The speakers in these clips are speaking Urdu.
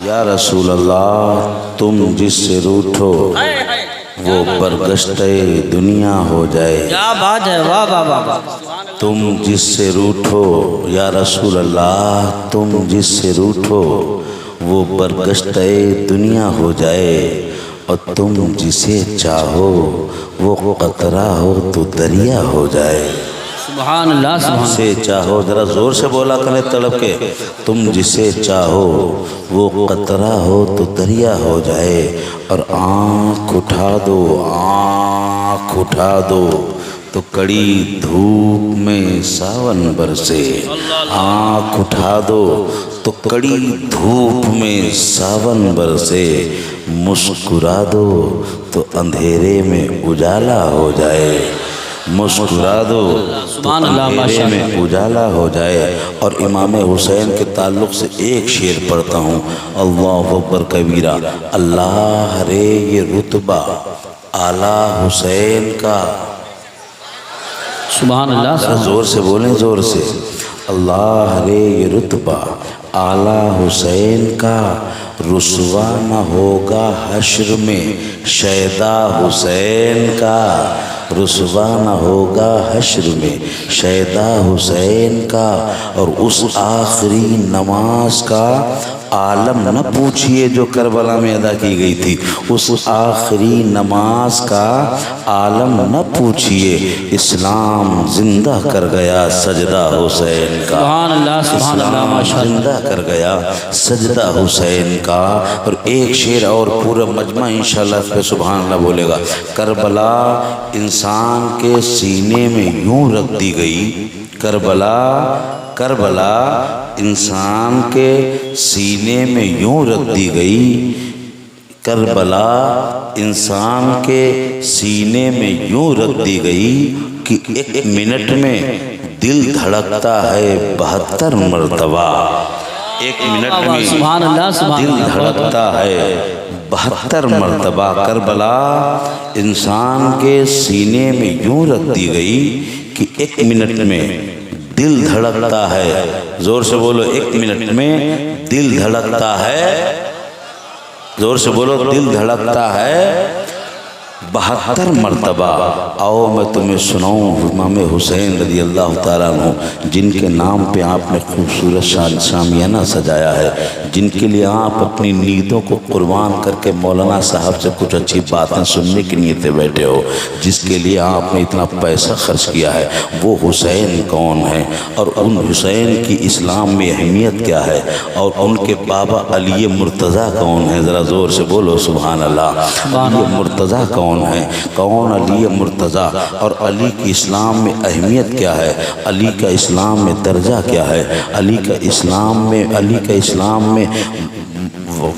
یا رسول اللہ تم جس سے روٹھو وہ برگشتہ دنیا ہو جائے۔ کیا بات ہے، واہ واہ واہ واہ۔ تم جس سے روٹھو یا رسول اللہ تم جس سے روٹھو وہ برگشتہ دنیا ہو جائے، اور تم جسے چاہو وہ قطرہ ہو تو دریا ہو جائے۔ سبحان اللہ سبحان اللہ۔ جسے چاہو، ذرا زور سے بولا کریں تڑپ کے، تم جسے چاہو وہ قطرہ ہو تو دریا ہو جائے، اور آنکھ اٹھا دو، آنکھ اٹھا دو تو کڑی دھوپ میں ساون برسے۔ آنکھ اٹھا دو تو کڑی دھوپ میں ساون برسے، مسکرا دو تو اندھیرے میں اجالا ہو جائے۔ مسکرا دو تو اندھیرے میں اجالا ہو جائے۔ اور امام حسین کے تعلق سے ایک شعر پڑھتا ہوں، اللہ اکبر کبیرہ، اللہ رے یہ رتبہ اعلیٰ حسین کا، سبحان اللہ۔ زور سے بولیں، زور سے، اللہ رے یہ رتبہ اعلیٰ حسین کا، رسوا نہ ہوگا حشر میں شیدا حسین کا، رسوا نہ ہوگا حشر میں شیدا حسین کا، اور اس آخری نماز کا عالم نہ پوچھئے جو کربلا میں ادا کی گئی تھی، اس آخری نماز کا عالم نہ پوچھئے، اسلام زندہ کر گیا سجدہ حسین کا، سبحان اللہ سبحان اللہ، ماشاء اللہ، زندہ کر گیا سجدہ حسین کا۔ اور ایک شعر اور پورا مجمع انشاءاللہ اس پہ سبحان اللہ بولے گا، کربلا انسان کے سینے میں یوں رکھ دی گئی، کربلا انسان کے سینے میں یوں رکھ دی گئی، کربلا انسان کے سینے میں یوں رکھ دی گئی کہ ایک منٹ میں دل دھڑکتا ہے 72 مرتبہ، ایک منٹ میں سبحان اللہ سبحان دل اللہ۔ دھڑکتا ہے 72 مرتبہ، کربلا انسان کے سینے میں یوں رکھ دی گئی کہ ایک منٹ میں دل دھڑکتا ہے، زور سے بولو، ایک منٹ میں دل دھڑکتا ہے، زور سے بولو، دل دھڑکتا ہے 72 مرتبہ۔ آؤ میں تمہیں سناؤں امام حسین رضی اللہ تعالیٰ عنہ، جن کے نام پہ آپ نے خوبصورت شامیانہ سجایا ہے، جن کے لیے آپ اپنی نیندوں کو قربان کر کے مولانا صاحب سے کچھ اچھی باتیں سننے کی نیت سے بیٹھے ہو، جس کے لیے آپ نے اتنا پیسہ خرچ کیا ہے، وہ حسین کون ہے، اور ان حسین کی اسلام میں اہمیت کیا ہے، اور ان کے بابا علی مرتضیٰ کون ہے، ذرا زور سے بولو سبحان اللہ۔ علی مرتضیٰ کون ہے، کون علی مرتضیٰ، اور علی کی اسلام میں اہمیت کیا ہے، علی کا اسلام میں درجہ کیا ہے، علی کا اسلام میں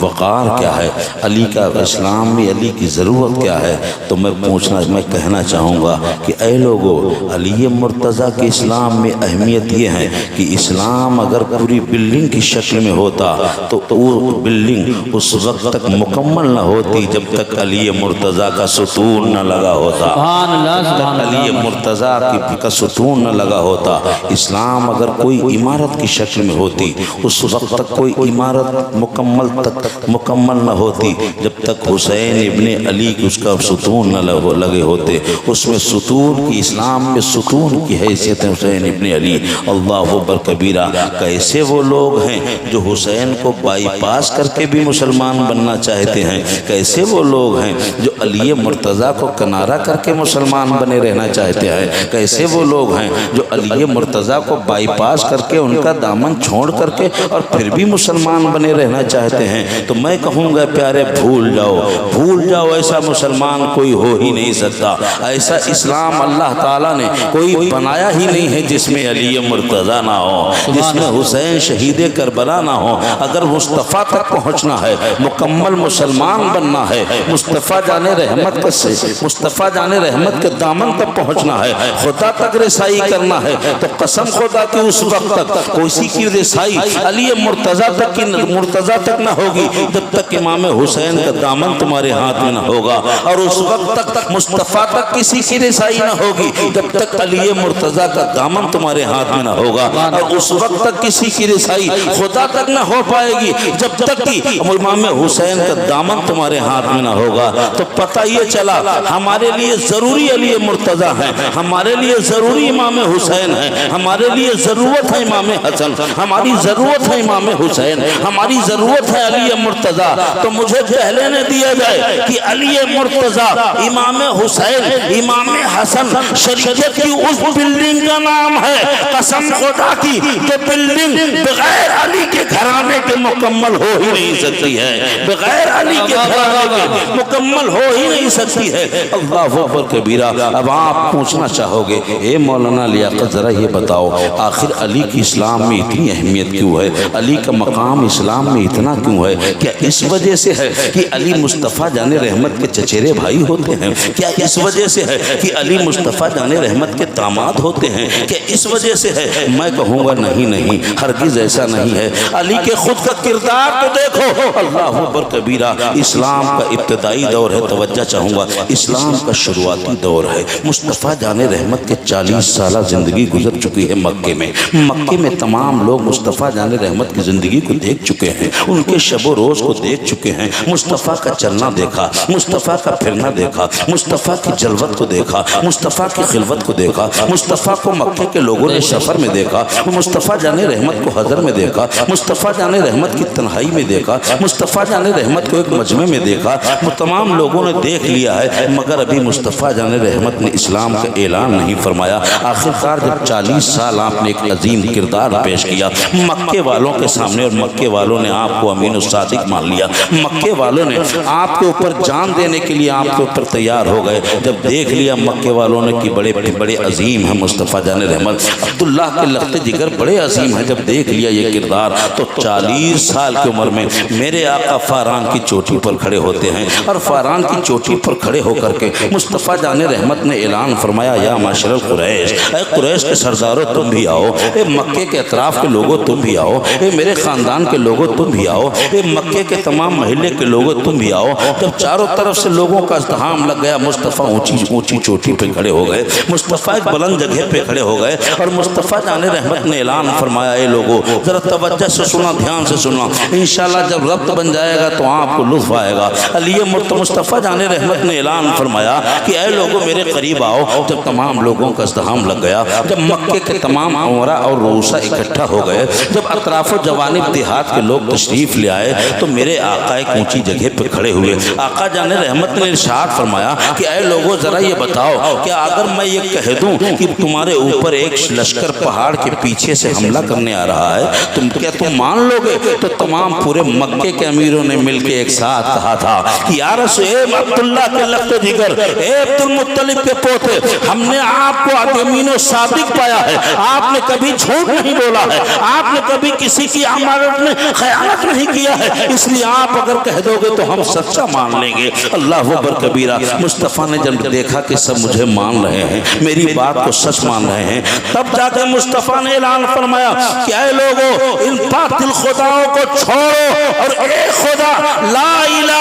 وقار کیا ہے، علی کا اسلام میں علی کی ضرورت کیا ہے، تو میں کہنا چاہوں گا کہ اے لوگو، علی مرتضیٰ کے اسلام میں اہمیت یہ ہے کہ اسلام اگر پوری بلڈنگ کی شکل میں ہوتا تو وہ بلڈنگ اس وقت تک مکمل نہ ہوتی جب تک علی مرتضیٰ کا ستون نہ لگا ہوتا، سبحان اللہ سبحان اللہ۔ علی مرتضیٰ کا ستون نہ لگا ہوتا۔ اسلام اگر کوئی عمارت کی شکل میں ہوتی، اس وقت تک کوئی عمارت مکمل نہ ہوتی جب تک حسین ابن علی کی اس کا ستون نہ لگے ہوتے۔ اس میں ستون کی، اسلام میں ستون کی حیثیت ہے حسین ابن علی، اللہ اکبر کبیرہ۔ کیسے وہ لوگ ہیں جو حسین کو بائی پاس کر کے بھی مسلمان بننا چاہتے ہیں، کیسے وہ لوگ ہیں جو علی مرتضیٰ کو کنارہ کر کے مسلمان بنے رہنا چاہتے ہیں، کیسے وہ لوگ ہیں جو علی مرتضیٰ کو بائی پاس کر کے ان کا دامن چھوڑ کر کے اور پھر بھی مسلمان بنے رہنا چاہتے ہیں۔ تو میں کہوں گا پیارے، بھول جاؤ، ایسا مسلمان کوئی ہو ہی نہیں سکتا، ایسا اسلام اللہ تعالیٰ نے کوئی بنایا ہی نہیں ہے جس میں علی مرتضیٰ نہ ہو، جس میں حسین شہید کربلا نہ ہو۔ اگر مصطفیٰ تک پہنچنا ہے، مکمل مسلمان بننا ہے، مصطفیٰ جانے رحمت کے دامن تک پہنچنا ہے، خدا تک رسائی کرنا ہے، تو قسم خدا کہ اس وقت تک کسی کی رسائی علی مرتضیٰ تک نہ ہوگی جب تک امام حسین کا دامن تمہارے ہاتھ میں نہ ہوگا، اور اس وقت تک مصطفیٰ تک کسی کی رسائی نہ ہوگی جب تک علی مرتضیٰ کا دامن تمہارے ہاتھ میں نہ ہوگا، اور اس وقت تک کسی کی رسائی خدا تک نہ ہو پائے گی جب تک کہ امام حسین کا دامن تمہارے ہاتھ میں نہ ہوگا۔ تو پتہ یہ چلا ہمارے لیے ضروری علی مرتضیٰ ہے، ہمارے لیے ضروری امام حسین ہے، ہمارے لیے ضرورت ہے امام حسن، ہماری ضرورت ہے امام حسین، ہماری ضرورت ہے علی مرتضیٰ۔ تو مجھے پہلے نہ دیا جائے کہ علی مرتضیٰ، امام حسین، امام حسن شریعت کی اس بلڈنگ کا نام ہے، قسم خدا کی کہ بلڈنگ بغیر علی کے گھرانے کے مکمل ہو ہی نہیں سکتی ہے، بغیر علی کے گھرانے کے مکمل ہو ہی نہیں سکتی ہے۔ اللہ اکبر کبیرہ۔ اب آپ پوچھنا چاہو گے اے مولانا لیاقت ذرا یہ بتاؤ آخر علی کی اسلام میں اتنی اہمیت کیوں ہے، علی کا مقام اسلام میں اتنا کیوں ہے؟ کیا اس وجہ سے ہے کہ علی مصطفیٰ جان رحمت کے چچیرے بھائی ہوتے ہیں؟ کیا اس وجہ سے ہے کہ علی مصطفیٰ جان رحمت کے داماد ہوتے ہیں؟ کیا اس وجہ سے ہے؟ میں کہوں گا نہیں، ہرگز ایسا نہیں ہے۔ علی کے خود کا کردار تو دیکھو، اللہ اکبر کبیرہ۔ اسلام کا ابتدائی دور ہے، توجہ چاہوں گا، اسلام کا شروعاتی دور ہے۔ مصطفیٰ جان رحمت کے 40 سالہ زندگی گزر چکی ہے مکے میں۔ مکے میں تمام لوگ مصطفیٰ جان رحمت کی زندگی کو دیکھ چکے ہیں، ان کے شب و روز کو دیکھ چکے ہیں، مصطفیٰ کا چلنا دیکھا، مصطفیٰ کا پھرنا دیکھا، مصطفیٰ کی جلوت کو دیکھا، مصطفیٰ کی خلوت کو دیکھا، مصطفیٰ کو مکے کے لوگوں نے سفر میں دیکھا، مصطفیٰ جان رحمت کو حضر میں دیکھا، مصطفیٰ جان رحمت کی تنہائی میں دیکھا، مصطفیٰ جان رحمت کو ایک مجمع میں دیکھا۔ وہ تمام لوگوں نے دیکھ لیا ہے، مگر ابھی مصطفیٰ جان رحمت نے اسلام کا اعلان نہیں فرمایا۔ آخرکار جب 40 سال آپ نے ایک عظیم کردار پیش کیا مکے والوں کے سامنے، اور مکے والوں نے آپ کو امین الصادق مان لیا، مکے والوں نے آپ کے اوپر جان دینے کے لیے آپ کے اوپر تیار ہو گئے۔ جب دیکھ لیا مکے والوں نے کہ بڑے عظیم ہیں مصطفیٰ جان رحمت، عبداللہ کے لخت جگر بڑے عظیم ہیں، جب دیکھ لیا یہ کردار تو 40 سال کی عمر میں میرے آقا فاران کی چوٹی پر کھڑے ہوتے ہیں، اور فاران کی چوٹی پر کھڑے ہو کر کے مصطفیٰ جان رحمت نے اعلان فرمایا، یا معاشر القریش، اے قریش کے سرداروں تم بھی آؤ، اے مکے کے اطراف کے لوگوں تم بھی آؤ، اے میرے خاندان کے لوگوں تم بھی آؤ، اے مکے کے تمام محلے کے لوگوں تم بھی آؤ۔ جب چاروں طرف سے لوگوں کا ازدحام لگ گیا، مصطفیٰ اونچی چوٹی پہ کھڑے ہو گئے، مصطفیٰ ایک بلند جگہ پہ کھڑے ہو گئے، اور مصطفیٰ جان رحمت نے اعلان فرمایا، اے لوگوں ذرا توجہ سے سنا، دھیان سے سنا، انشاءاللہ جب ربط بن جائے گا تو آپ کو لطف آئے گا۔ علی مصطفیٰ جان رحمت نے اعلان فرمایا کہ اے لوگوں میرے قریب آؤ۔ جب تمام لوگوں کا ازدحام لگ گیا، جب مکے کے تمام امراء اور رؤساء اکٹھا ہو گئے، جب اطراف و جوانب دیہات کے لوگ تشریف لے آئے تو میرے آقا ایک اونچی جگہ پہ کھڑے ہوئے۔ آقا جان رحمت نے ارشاد فرمایا کہ اے لوگوں ذرا یہ بتاؤ کہ اگر میں یہ کہہ دوں کہ تمہارے اوپر ایک لشکر پہاڑ کے پیچھے سے حملہ کرنے آ رہا ہے، کیا تم مان لو گے؟ تو تمام پورے مکے کے امیروں نے مل کے ایک ساتھ کہا تھا کہ یا رسول عبداللہ کے لخت جگر، اے عبد المطلب کے پوتے، ہم نے آپ کو امین و صادق پایا ہے، آپ نے کبھی جھوٹ نہیں بولا ہے، آپ نے کبھی کسی کی امانت میں خیانت نہیں کیا ہے، اس لیے آپ اگر کہہ دو گے تو ہم سچا مان لیں گے۔ اللہ اکبر کبیرہ۔ مصطفیٰ نے جب دیکھا کہ سب مجھے مان رہے ہیں، میری بات کو سچ مان رہے ہیں، تب جا کے مصطفیٰ نے اعلان فرمایا کہ اے لوگوں ان باطل خداؤں کو چھوڑو اور ایک خدا لا الہ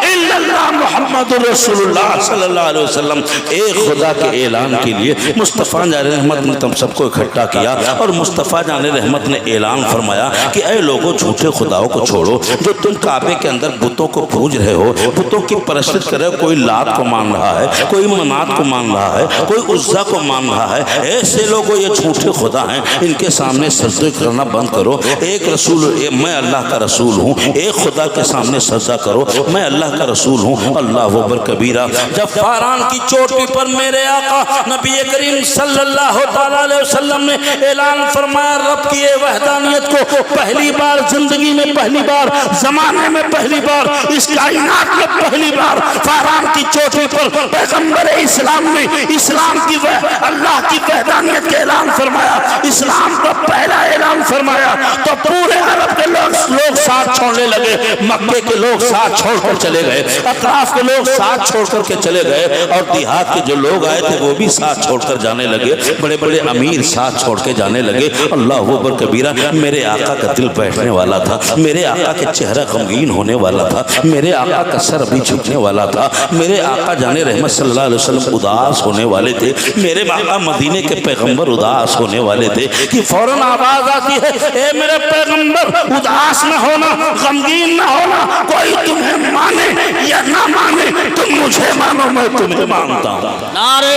الا اللہ محمد رسول اللہ صلی اللہ علیہ وسلم، ایک خدا کے اعلان کے لیے مصطفیٰ جان رحمت نے تم سب کو اکٹھا کیا، اور مصطفیٰ جان رحمت نے اعلان فرمایا کہ اے لوگوں جھوٹے خداؤں کو چھوڑو، جو تم کعبے کے اندر بتوں کو پوج رہے ہو، بتوں کی پرستش کر رہے ہو، کوئی لات کو مان رہا ہے، کوئی منات کو مان رہا ہے، کوئی عزا کو مان رہا ہے، ایسے لوگوں یہ جھوٹے خدا ہیں، ان کے سامنے سجدے کرنا بند کرو، ایک رسول میں اللہ کا رسول ہوں، ایک خدا کے سامنے سجدہ کرو، میں اللہ کا رسول ہوں۔ اللہ اکبر کبیرہ۔ جب فاران کی چوٹی پر میرے آقا نبی کریم صلی اللہ علیہ وسلم نے اعلان فرمایا، رب کی وحدانیت کو پہلی بار زندگی میں، پہلی بار زمانے میں، پہلی بار اس کائنات میں، پہلی بار فاران کی چوٹی پر پیغمبر اسلام نے اسلام کی اللہ کی وحدانیت کا اعلان فرمایا، اسلام کا پہلا اعلان فرمایا، تو پورے عرب کے لوگ ساتھ چھوڑنے لگے، مکے کے لوگ ساتھ چھوڑ کر چلے گئے، اطراف کے لوگ لوگ ساتھ چھوڑ کر کے چلے گئے اور دیہات کے جو لوگ آئے تھے وہ بھی ساتھ چھوڑ کر جانے لگے، بڑے بڑے امیر ساتھ چھوڑ کے جانے لگے۔ اللہ اکبر کبیرہ، میرے آقا کا دل بیٹھنے والا تھا، میرے آقا کے چہرہ غمگین ہونے والا تھا، میرے آقا کا سر ابھی جھکنے والا تھا، میرے آقا جانے رحمت صلی اللہ علیہ وسلم اداس ہونے والے تھے، میرے آقا مدینے کے پیغمبر اداس ہونے والے تھے کہ فوراً آواز آتی ہے، اے میرے پیغمبر اداس نہ ہونا، غمگین نہ ہونا، کوئی تمہیں مانے یا نہ مانے تم مجھے مانو میں تمہیں مانتا ہوں۔ نعرے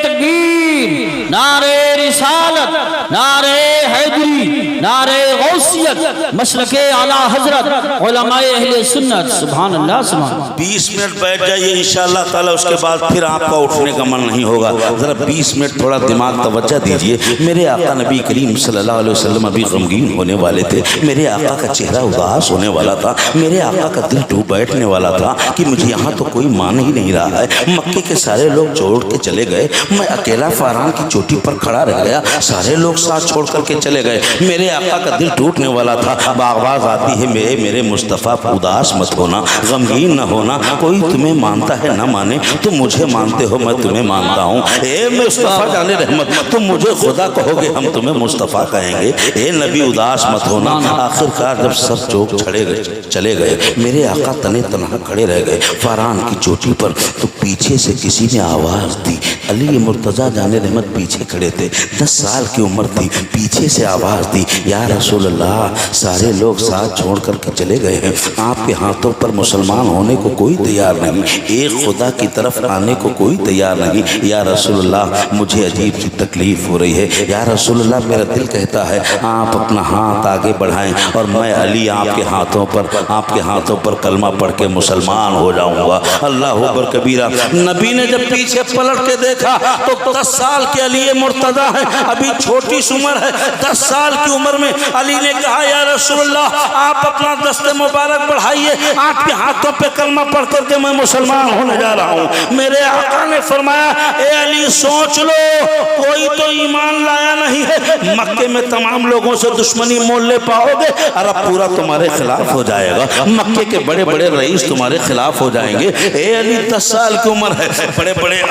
تکبیر، نعرے رسالت، نعرے حیدری، نعرے غوثیت، مسلک اعلی حضرت علماء اہل سنت، سبحان اللہ سبحان اللہ۔ 20 منٹ بیٹھ جائیے انشاءاللہ تعالی، اس کے بعد پھر آپ کا اٹھنے کا من نہیں ہوگا۔ ذرا 20 منٹ تھوڑا دماغ توجہ دیجئے۔ میرے آقا نبی کریم صلی اللہ علیہ وسلم ابھی غمگین ہونے والے تھے، میرے آقا کا چہرہ اداس ہونے والا تھا، میرے آقا کا دل ڈوب بیٹھنے والا تھا کہ مجھے یہاں تو کوئی مان ہی نہیں رہا ہے۔ مکے کے سارے لوگ چھوڑ کے چلے گئے، میں اکیلا فاران کی چوٹی پر کھڑا رہ گیا، سارے لوگ ساتھ چھوڑ کر کے چلے گئے، میرے آقا کا دل ٹوٹنے والا تھا۔ آواز آتی ہے، میرے مصطفیٰ اداس مت ہونا، غمگین نہ ہونا، کوئی تمہیں مانتا ہے نہ مانے، تم مجھے مانتے ہو میں تمہیں مانتا ہوں۔ اے مصطفیٰ جان رحمت، تم مجھے خدا کہو گے ہم تمہیں مصطفیٰ کہیں گے، اے نبی اداس مت ہونا۔ آخر کار جب سب چوک چلے گئے، میرے آقا تنے تنہا کھڑے رہ گئے فاران کی چوٹی پر، تو پیچھے سے کسی نے آواز دی، علی مرتضیٰ جان رحمت پیچھے کھڑے تھے، 10 سال کی عمر تھی، پیچھے سے آواز دی، یا رسول اللہ سارے لوگ ساتھ چھوڑ کر کے چلے گئے ہیں، آپ کے ہاتھوں پر مسلمان ہونے کو کوئی تیار نہیں، ایک خدا کی طرف آنے کو کوئی تیار نہیں، یا رسول اللہ مجھے عجیب سی تکلیف ہو رہی ہے، یا رسول اللہ میرا دل کہتا ہے آپ اپنا ہاتھ آگے بڑھائیں اور میں علی آپ کے ہاتھوں پر کلمہ پڑھ کے مسلمان ہو جاؤں گا۔ اللہ اکبر کبیرہ۔ نبی نے جب پیچھے پلٹ کے دیکھا تو 10 سال کے علی مرتضیٰ ہے، ابھی چھوٹی سی عمر ہے، 10 سال کی عمر میں علی نے کہا یا رسول اللہ آپ اپنا دست مبارک بڑھائیے، آپ کے ہاتھوں پہ کلمہ پڑھ کر کے میں مسلمان ہونے جا رہا ہوں۔ میرے آقا نے فرمایا اے علی سوچ لو، کوئی تو ایمان لایا نہیں ہے، مکے میں تمام لوگوں سے دشمنی مول لے پاؤ گے، عرب پورا تمہارے خلاف ہو جائے گا، مکے کے بڑے بڑے رئیس تمہارے خلاف ہو جائیں گے۔ اے علی 10 سال کی عمر ہے،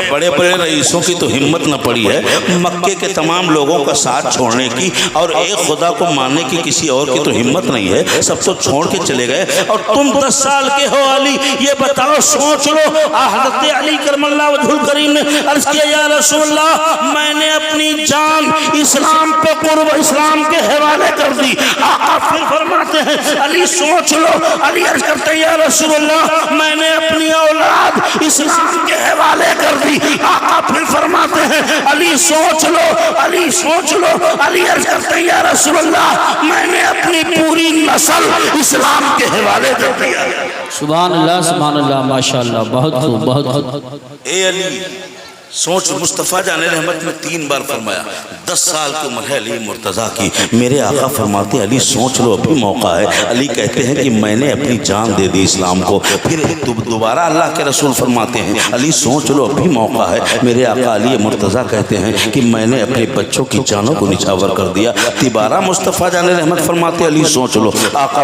بڑے بڑے رئیسوں کی تو ہمت نہ پڑی ہے مکے کے تمام لوگوں کا ساتھ چھوڑنے کی، اور ایک خدا کو ماننے کی کسی اور کی تو ہمت نہیں ہے، سب تو چھوڑ کے چلے گئے، اور تم 10 سال کے ہو علی، یہ بتاؤ سوچ لو۔ حضرت علی کرم اللہ وجہ الکریم نے عرض کیا یا رسول اللہ میں نے اپنی جان اسلام پہ قرب اسلام کے حوالے کر دی۔ آقا پھر فرماتے ہیں علی سوچ لو، علی عرض کرتے ہیں یا رسول اللہ میں نے اپنی اولاد اسلام کے حوالے کر دی۔ آقا پھر فرماتے ہیں علی سوچ لو، علی سوچ لو، علی عرض کرتے ہیں یا رسول اللہ میں نے اپنی پوری نسل اسلام کے حوالے کر دیا۔ سبحان اللہ ماشاءاللہ، بہت خوب بہت خوب۔ اے علی سوچ، مصطفیٰ جان رحمت نے 3 بار فرمایا، 10 سال کی عمر ہے علی مرتضیٰ کی، میرے آقا فرماتے ہیں علی سوچ لو ابھی موقع ہے، علی کہتے ہیں کہ میں نے اپنی جان دے دی اسلام کو، پھر دوبارہ اللہ کے رسول فرماتے ہیں علی سوچ لو ابھی موقع ہے، میرے آقا علی مرتضیٰ کہتے ہیں کہ میں نے اپنے بچوں کی جانوں کو نچھاور کر دیا، دوبارہ مصطفیٰ جان رحمت فرماتے علی سوچ لو، آقا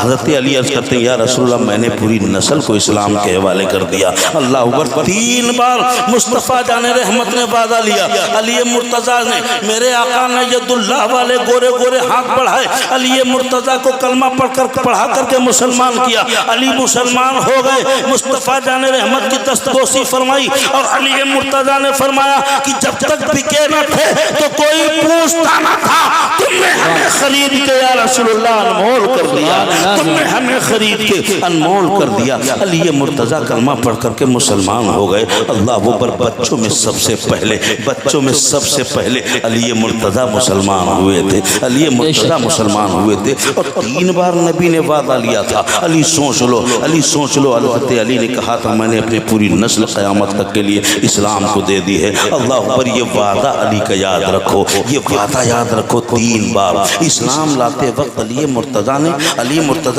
حضرت علی عرض کرتے ہیں یا رسول اللہ میں نے پوری نسل کو اسلام کے حوالے کر دیا۔ اللہ اکبر، 3 بار مصطفیٰ جان رحمت نے وعدہ لیا، علی مرتضیٰ نے، میرے آقا نے ید اللہ والے گورے گورے ہاتھ بڑھائے، علی مرتضیٰ کو کلمہ پڑھا کر کے مسلمان کیا، علی مسلمان ہو گئے، مصطفیٰ جان رحمت کی دستبوسی فرمائی، اور علی مرتضیٰ نے فرمایا کہ جب تک بکے نہ تھے تو کوئی پوچھتا نہ تھا، تم نے ہمیں خرید کے یا رسول اللہ انمول کر دیا، تم نے ہمیں خرید کے انمول کر دیا۔ علی مرتضیٰ کلمہ پڑھ کر کے مسلمان ہو گئے۔ اللہ وہ بچوں میں سب سے پہلے علی مرتضیٰ مسلمان ہوئے تھے، علی مرتضیٰ مسلمان ہوئے تھے، اور 3 بار نبی نے وعدہ لیا تھا علی سوچ لو، علی سوچ لو۔ حضرت علی نے کہا تھا میں نے اپنی پوری نسل قیامت تک کے لیے اسلام کو دے دی ہے۔ اللہ اکبر، یہ وعدہ علی کا یاد رکھو، یہ وعدہ یاد رکھو، 3 بار اسلام لاتے وقت علی مرتضیٰ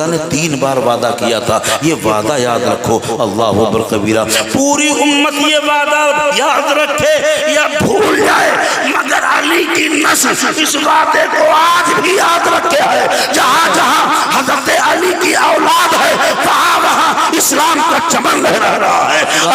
نے 3 بار وعدہ کیا تھا، یہ وعدہ یاد رکھو۔ اللہ اکبر کبیرہ، پوری امت یہ وعدہ یاد رکھے یا بھول جائے، مگر علی کی نسل اس وعدے کو آج بھی یاد رکھے ہے۔ جہاں جہاں حضرت علی کی اولاد ہے وہاں وہاں اسلام کا چمن لہرا رہا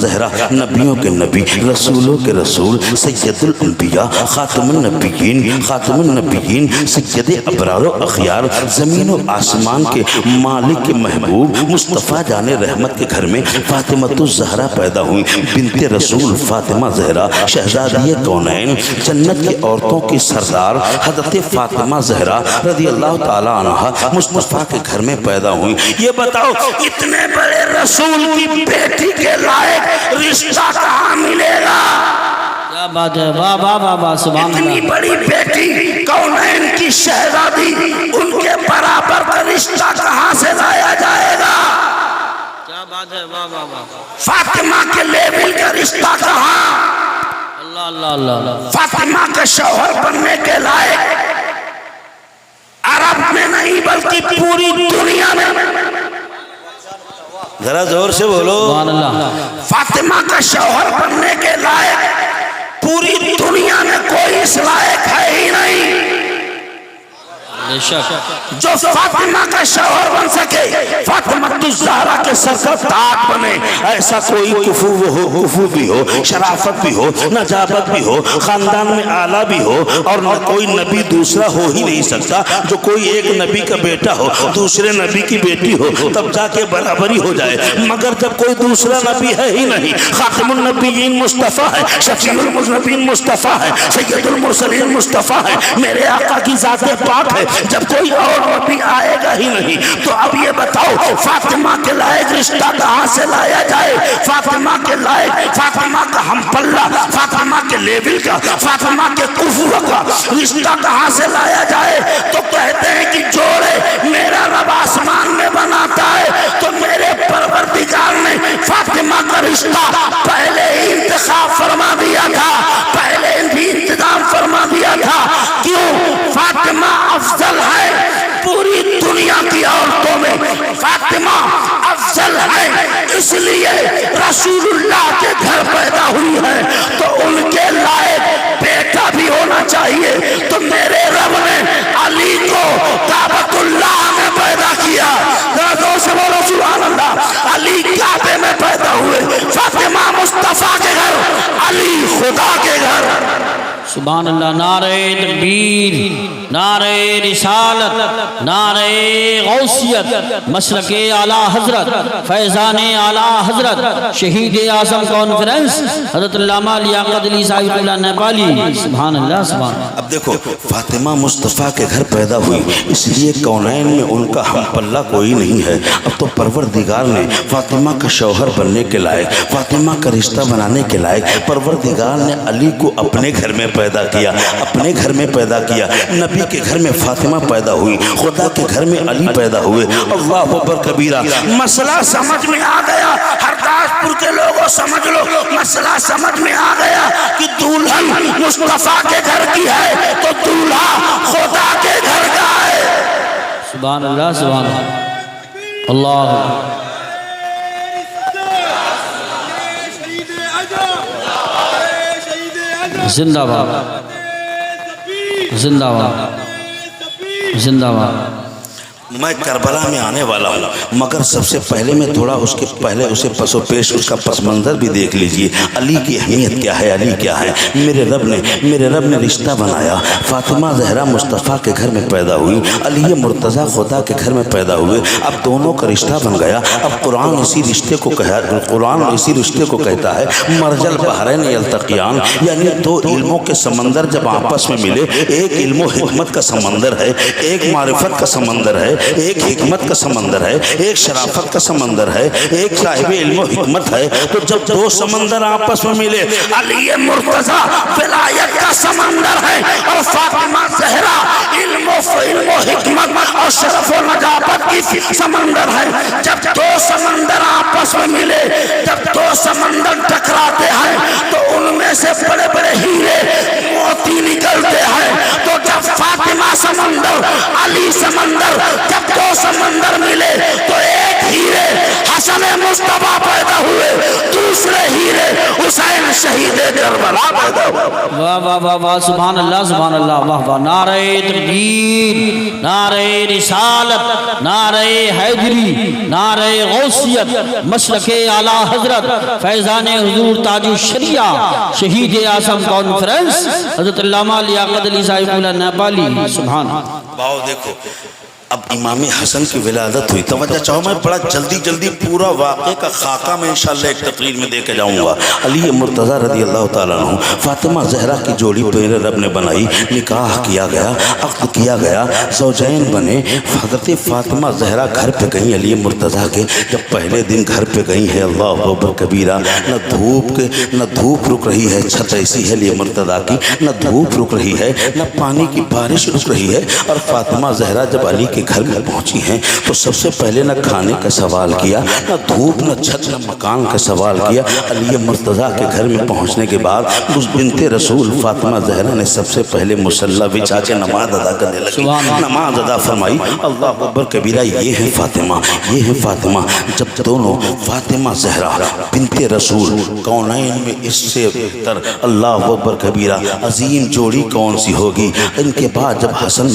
زہرا نبیوں کے نبی رسولوں کے رسول سید الانبیاء خاتم النبیین سید ابرار و اخیار زمین و آسمان کے مالک کے محبوب مصطفیٰ جان رحمت کے گھر میں فاطمۃ الزہرا پیدا ہوئی بنت رسول فاطمہ زہرا شہزادی کونین جنت کی عورتوں کی سردار حضرت فاطمہ زہرا رضی اللہ تعالی عنہ مصطفیٰ کے گھر میں پیدا ہوئی۔ یہ بتاؤ اتنے بڑے رسول کی بیٹی کے لائق رشتہ کہاں ملے گا؟ کیا بات ہے، واہ واہ واہ واہ، سبحان اتنی اللہ۔ بڑی بیٹی کونین کی شہزادی، ان کے برابر کا رشتہ کہاں سے لایا جائے گا؟ کیا بات ہے، واہ واہ واہ، فاطمہ کے لیول کا رشتہ کہاں؟ اللہ اللہ اللہ اللہ۔ فاطمہ کے شوہر بننے کے لائق عرب میں نہیں بلکہ پوری دنیا میں، ذرا زور سے بولو، سبحان اللہ۔ فاطمہ کا شوہر بننے کے لائق پوری دنیا میں کوئی اس لائق ہے ہی نہیں بے شک۔ جو فاطمہ کا شوہر بن سکے، فاطمہ الزہرا کے سر کا تاج بنے۔ ایسا کوئی کفو بھی ہو، شرافت بھی ہو، نجابت بھی ہو، خاندان میں آلہ بھی ہو، اور نہ کوئی نبی دوسرا ہو ہی نہیں سکتا۔ جو کوئی ایک نبی کا بیٹا ہو دوسرے نبی کی بیٹی ہو تب جا کے برابری ہو جائے، مگر جب کوئی دوسرا نبی ہے ہی نہیں، خاتم النبیین مصطفیٰ ہے، شفیع المذنبین مصطفیٰ ہے، سید المرسلین مصطفیٰ ہے، میرے آقا کی ذات پاک ہے، جب کوئی اور نبی آئے گا ہی نہیں، تو اب یہ بتاؤ فاطمہ کے لائق رشتہ کہاں سے لایا جائے؟ فاطمہ کے لائق، فاطمہ کا ہم پلہ، فاطمہ کے لیول کا، فاطمہ کے کفو کا رشتہ کہاں سے لایا جائے؟ تو کہتے ہیں کہ جوڑے میرا رب آسمان میں بناتا ہے، تو میرے پروردگار نے فاطمہ کا رشتہ پہلے ہی انتخاب فرما دیا تھا، پہلے بھی انتظام فرما دیا تھا۔ کیوں؟ فاطمہ افضل ہے پوری دنیا کی عورتوں میں، فاطمہ افضل ہے، اس لیے رسول اللہ کے گھر پیدا ہوئی ہے تو ان کے لائق بیٹا بھی ہونا چاہیے۔ تو میرے رب نے علی کو کعبۃ اللہ میں پیدا کیا، ذرا سے بولو سبحان اللہ۔ علی کعبے میں پیدا ہوئے، فاطمہ مصطفیٰ کے گھر، علی خدا کے گھر۔ سبحان اللہ۔ نعرہ تکبیر، نعرہ رسالت، نعرہ غوثیت، مسلک اعلیٰ حضرت، فیضان اعلیٰ حضرت، شہید اعظم کانفرنس حضرت علامہ لیاقت علی صاحب اللہ نیپالی۔ سبحان اللہ سبحان اللہ۔ اب دیکھو فاطمہ مصطفیٰ کے گھر پیدا ہوئی، اس لیے کونین میں ان کا ہم پلہ کوئی نہیں ہے۔ اب تو پروردگار نے فاطمہ کا شوہر بننے کے لائق، فاطمہ کا رشتہ بنانے کے لائق پروردگار نے علی کو اپنے گھر میں پیدا کیا، اپنے گھر میں پیدا کیا۔ نبی کے گھر میں فاطمہ پیدا ہوئی، خدا کے گھر میں علی پیدا ہوئے۔ اللہ اکبر کبیرہ۔ مسئلہ سمجھ میں آ گیا، ہرداس پور کے لوگوں سمجھ لو، مسئلہ سمجھ میں آ گیا کہ دولہن مصطفیٰ کے گھر کی ہے تو دولہا خدا کے گھر کا ہے۔ سبحان اللہ سبحان اللہ۔ اللہ زندہ باد، زندہ باد، زندہ باد۔ میں کربلا میں آنے والا ہوں، مگر سب سے پہلے میں تھوڑا اس کے پہلے اسے پس و پیش اس کا پس منظر بھی دیکھ لیجئے۔ علی کی اہمیت کیا ہے، علی کیا ہے۔ میرے رب نے رشتہ بنایا، فاطمہ زہرا مصطفیٰ کے گھر میں پیدا ہوئی، علی مرتضیٰ خدا کے گھر میں پیدا ہوئے۔ اب دونوں کا رشتہ بن گیا۔ اب قرآن اسی رشتے کو کہتا ہے مرج البحرین یلتقیان، یعنی دو علموں کے سمندر جب آپس میں ملے، ایک علم و حکمت کا سمندر ہے، ایک معرفت کا سمندر ہے، ایک حکمت کا سمندر ہے، ایک شرافت کا سمندر ہے، ایک صاحب علم و حکمت ہے۔ تو جب دو سمندر آپس میں ملے، علی مرتضیٰ ولایت کا سمندر ہے اور فاطمہ زہرا علم و حکمت اور شرف و نجابت کی سمندر ہے۔ جب دو سمندر آپس میں ملے، جب دو سمندر ٹکراتے ہیں تو ان میں سے بڑے بڑے ہیرے موتی نکلتے ہیں۔ تو جب فاطمہ سمندر، علی سمندر، جب دو سمندر ملے تو ایک ہیرے حسن مصطفیٰ پیدا ہوئے، دوسرے ہیرے حسین شہید کربلا پیدا ہوا۔ واہ واہ واہ واہ، سبحان اللہ سبحان اللہ، واہ واہ، نعرہ تکبیر، نعرہ رسالت، نعرہ حیدری، نعرہ غوثیت، مسلک اعلیٰ حضرت فیضان حضور تاج الشریعہ شہید اعظم کانفرنس حضرت علامہ لیاقت علی صاحب اللہ نیپالی، سبحان اللہ۔ باؤ دیکھو، اب امام حسن کی ولادت ہوئی، توجہ چاہو میں بڑا جلدی جلدی پورا واقعے کا خاکہ میں انشاءاللہ ایک تقریر میں دے کے جاؤں گا۔ علی مرتضیٰ رضی اللہ تعالیٰ عنہ فاطمہ زہرا کی جوڑی میرے رب نے بنائی، نکاح کیا گیا، عقد کیا گیا، زوجین بنے۔ حضرت فاطمہ زہرا گھر پہ گئیں علی مرتضیٰ کے، جب پہلے دن گھر پہ گئی ہے، اللہ اکبر کبیرہ، نہ دھوپ رک رہی ہے، چھت ایسی ہے علی مرتضیٰ کی، نہ دھوپ رک رہی ہے، نہ پانی کی بارش رک رہی ہے۔ اور فاطمہ زہرا جب علی کے گھر میں پہنچی ہیں تو سب سے پہلے نہ کھانے کا سوال کیا، نہ دھوپ، نہ چھت، نہ مکان کا سوال کیا۔ علی مرتضیٰ کے گھر میں پہنچنے کے بعد اس بنت رسول فاطمہ زہرا نے سب سے پہلے مصلی بچھا کے نماز ادا کرنے لگی، نماز ادا فرمائی۔ اللہ اکبر کبیرہ، یہ ہے فاطمہ، یہ ہے فاطمہ۔ جب دونوں فاطمہ زہرا بنت رسول، کونین میں اس سے بہتر اللہ اکبر کبیرہ عظیم جوڑی کون سی ہوگی۔ ان کے بعد جب حسن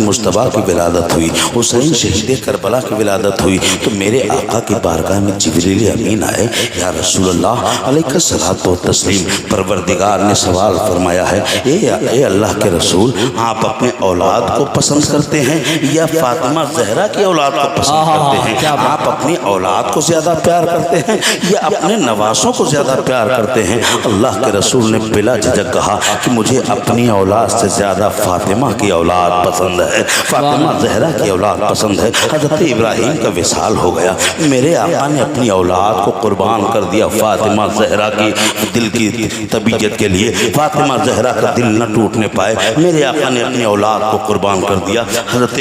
مصطفیٰ کی ولادت ہوئی، حسین شہید کربلا کی ولادت ہوئی، تو میرے آقا کی بارگاہ میں جبریل امین آئے، یا رسول اللہ علیہ الصلوۃ والتسلیم، پروردگار نے سوال فرمایا ہے، اے اللہ کے رسول، آپ اپنے اولاد کو پسند کرتے ہیں یا فاطمہ زہرا کی اولاد کو پسند کرتے ہیں؟ آپ اپنی اولاد کو زیادہ پیار کرتے ہیں یا اپنے نواسوں کو زیادہ پیار کرتے ہیں؟ اللہ کے رسول نے بلا جھجک کہا کہ مجھے اپنی اولاد سے زیادہ فاطمہ کی اولاد پسند ہے، فاطمہ زہرا کی اولاد پسند ہے۔ حضرت ابراہیم کا وصال ہو گیا، میرے آقا نے اپنی اولاد کو قربان کر دیا فاطمہ زہرا کی دل کی طبیعت کے لیے، فاطمہ زہرا کا دل نہ ٹوٹنے پائے، میرے آقا نے اپنی اولاد کو قربان کر دیا۔ حضرت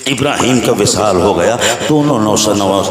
ابراہیم کا وصال ہو گیا، دونوں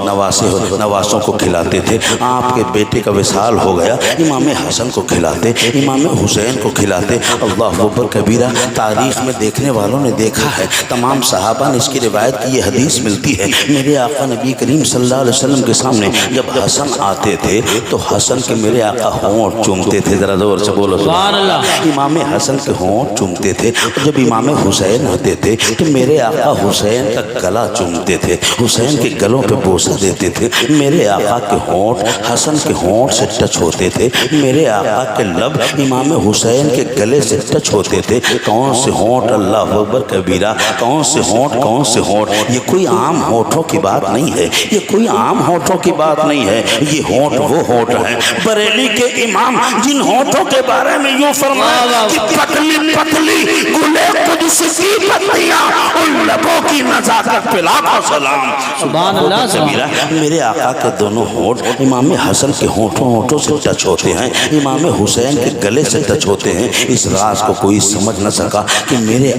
نواسوں کو کھلاتے تھے۔ آپ کے بیٹے کا وصال ہو گیا، امام حسن کو کھلاتے، امام حسین کو کھلاتے۔ اللہ اکبر کبیرہ، تاریخ میں دیکھنے والوں نے دیکھا ہے، تمام صحابہ نے اس کی روایت کی، یہ حدیث ملتی ہے، میرے آقا نبی کریم صلی اللہ علیہ وسلم کے سامنے جب حسن آتے تھے تو حسن کے میرے آقا ہونٹ چومتے تھے، ذرا زور سے بولو سبحان اللہ۔ امام حسن کے ہونٹ چومتے تھے، اور جب امام حسین آتے تھے تو میرے آقا حسین کا گلا چومتے تھے، حسین کے گلوں پہ بوسہ دیتے تھے۔ میرے آقا کے ہونٹ حسن کے ہونٹ سے ٹچ ہوتے تھے، میرے آقا کے لب امام حسین کے گلے سے ٹچ ہوتے تھے۔ کون سے ہونٹ، اللہ اکبر کبیرہ، کون سے ہونٹ، کون سے ہونٹ! یہ کوئی عام ہونٹوں کی بات نہیں ہے، یہ کوئی عام ہونٹوں کی بات نہیں ہے، یہ ہونٹ وہ ہونٹ ہیں بریلی کے امام جن ہونٹوں کے بارے میں یوں فرمایا کہ پتلی پتلی گلے قدس کی پتیاں، ان لبوں کی نزاکت پہ لاکھوں سلام۔ سبحان اللہ کبیرہ، میرے آقا کے دونوں ہونٹ امام حسن کے ہونٹوں سے ٹچ ہوتے ہیں، امام حسین کے گلے سے ٹچ ہوتے ہیں۔ اس راز کو کوئی سمجھ نہ سکا کہ میرے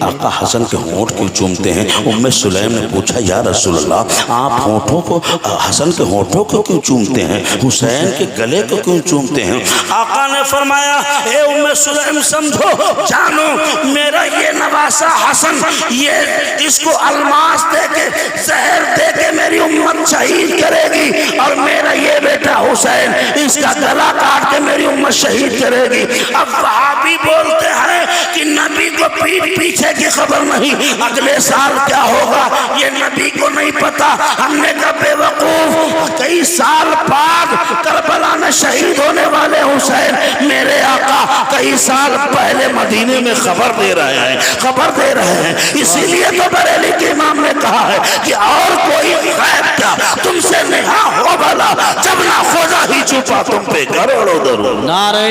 آقا حسن کے ہونٹ کیوں چومتے ہیں۔ ام سلیم نے پوچھا، یا رسول اللہ، آپ ہونٹوں کو، حسن کے ہونٹوں کو کیوں چومتے ہیں، حسین کے گلے کو کیوں چومتے ہیں؟ آقا نے فرمایا، اے ام سلیم سمجھو، جانو، میرا یہ نواسہ حسن، یہ اس کو الماس دے کے، زہر دے کے میری امت شہید کرے گی، اور میرا یہ بیٹا حسین اس کا گلا کاٹ کے میری امت شہید کرے گی۔ اب وہابی بولتے ہیں کہ نبی کو پیٹ پیچھے کی خبر نہیں، اگلے سال کیا ہوگا یہ نبی کو نہیں پتا۔ ہم نے کہا بے وقوف، کئی سال بعد کربلا میں شہید ہونے والے حسین میرے آقا کئی سال پہلے مدینے میں خبر دے رہے ہیں، اسی لیے تو بریلی کے امام نے کہا ہے کہ اور کوئی غیب کیا تم سے نہا ہو بھلا، جب نہ خدا ہی چھپا تم پہ کروڑوں درود۔ نعرہ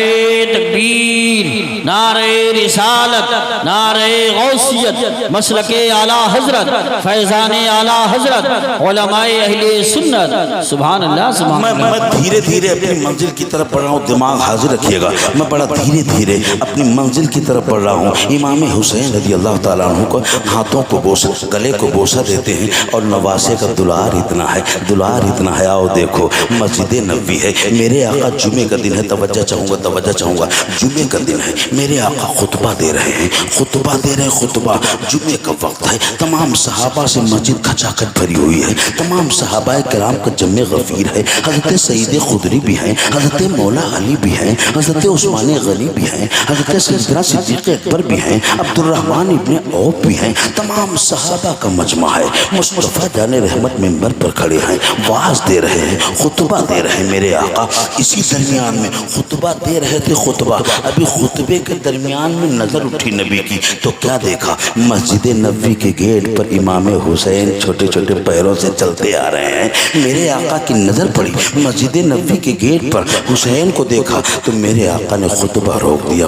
تکبیر، نعرہ رسالت، نعرہ غوثیت، مسلک اعلیٰ حضرت، فیضان اعلیٰ حضرت، علماء اہل سنت، سبحان اللہ سبحان اللہ۔ میں دھیرے دھیرے اپنی منزل کی طرف بڑھ رہا ہوں، دماغ حاضر رکھیے گا، میں بڑا دھیرے دھیرے اپنی منزل کی طرف بڑھ رہا ہوں۔ امام حسین رضی اللہ تعالیٰ عنہ کو ہاتھوں کو بوسہ، گلے کو بوسہ دیتے ہیں اور نواسے کا دلار اتنا ہے، دلار اتنا ہے۔ آؤ دیکھو مسجد نبوی ہے، میرے آقا جمعے کا دن ہے، توجہ چاہوں گا، جمعے کا دن ہے، میرے آقا خطبہ دے رہے ہیں، خطبہ جمعے کا وقت ہے۔ تمام صحابہ سے مسجد کھچا کھچ بھری ہوئی ہے، تمام صحابہ کرام کا جمع غفیر ہے۔ حضرت سید خدری بھی ہیں، حضرت مولا علی بھی ہیں، حضرت عثمان غنی بھی ہیں، حضرت سیدنا صدیق اکبر بھی ہیں، عبد الرحمن ابن عوف بھی ہیں۔ تمام صحابہ کا مجمع ہے۔ مصطفیٰ جان رحمت منبر پر کھڑے ہیں، واعظ دے رہے ہیں، خطبہ دے رہے ہیں میرے آقا۔ اسی درمیان میں خطبہ دے رہے تھے، خطبہ ابھی خطبے کے درمیان میں نظر اٹھی نبی کی تو کیا دیکھا؟ مسجد نبوی کے گیٹ پر امام حسین چھوٹے چھوٹے پیروں سے چلتے آ رہے ہیں۔ میرے آقا کی نظر پڑی مسجد نبوی کے گیٹ پر، حسین کو دیکھا تو میرے آقا نے خطبہ روک دیا۔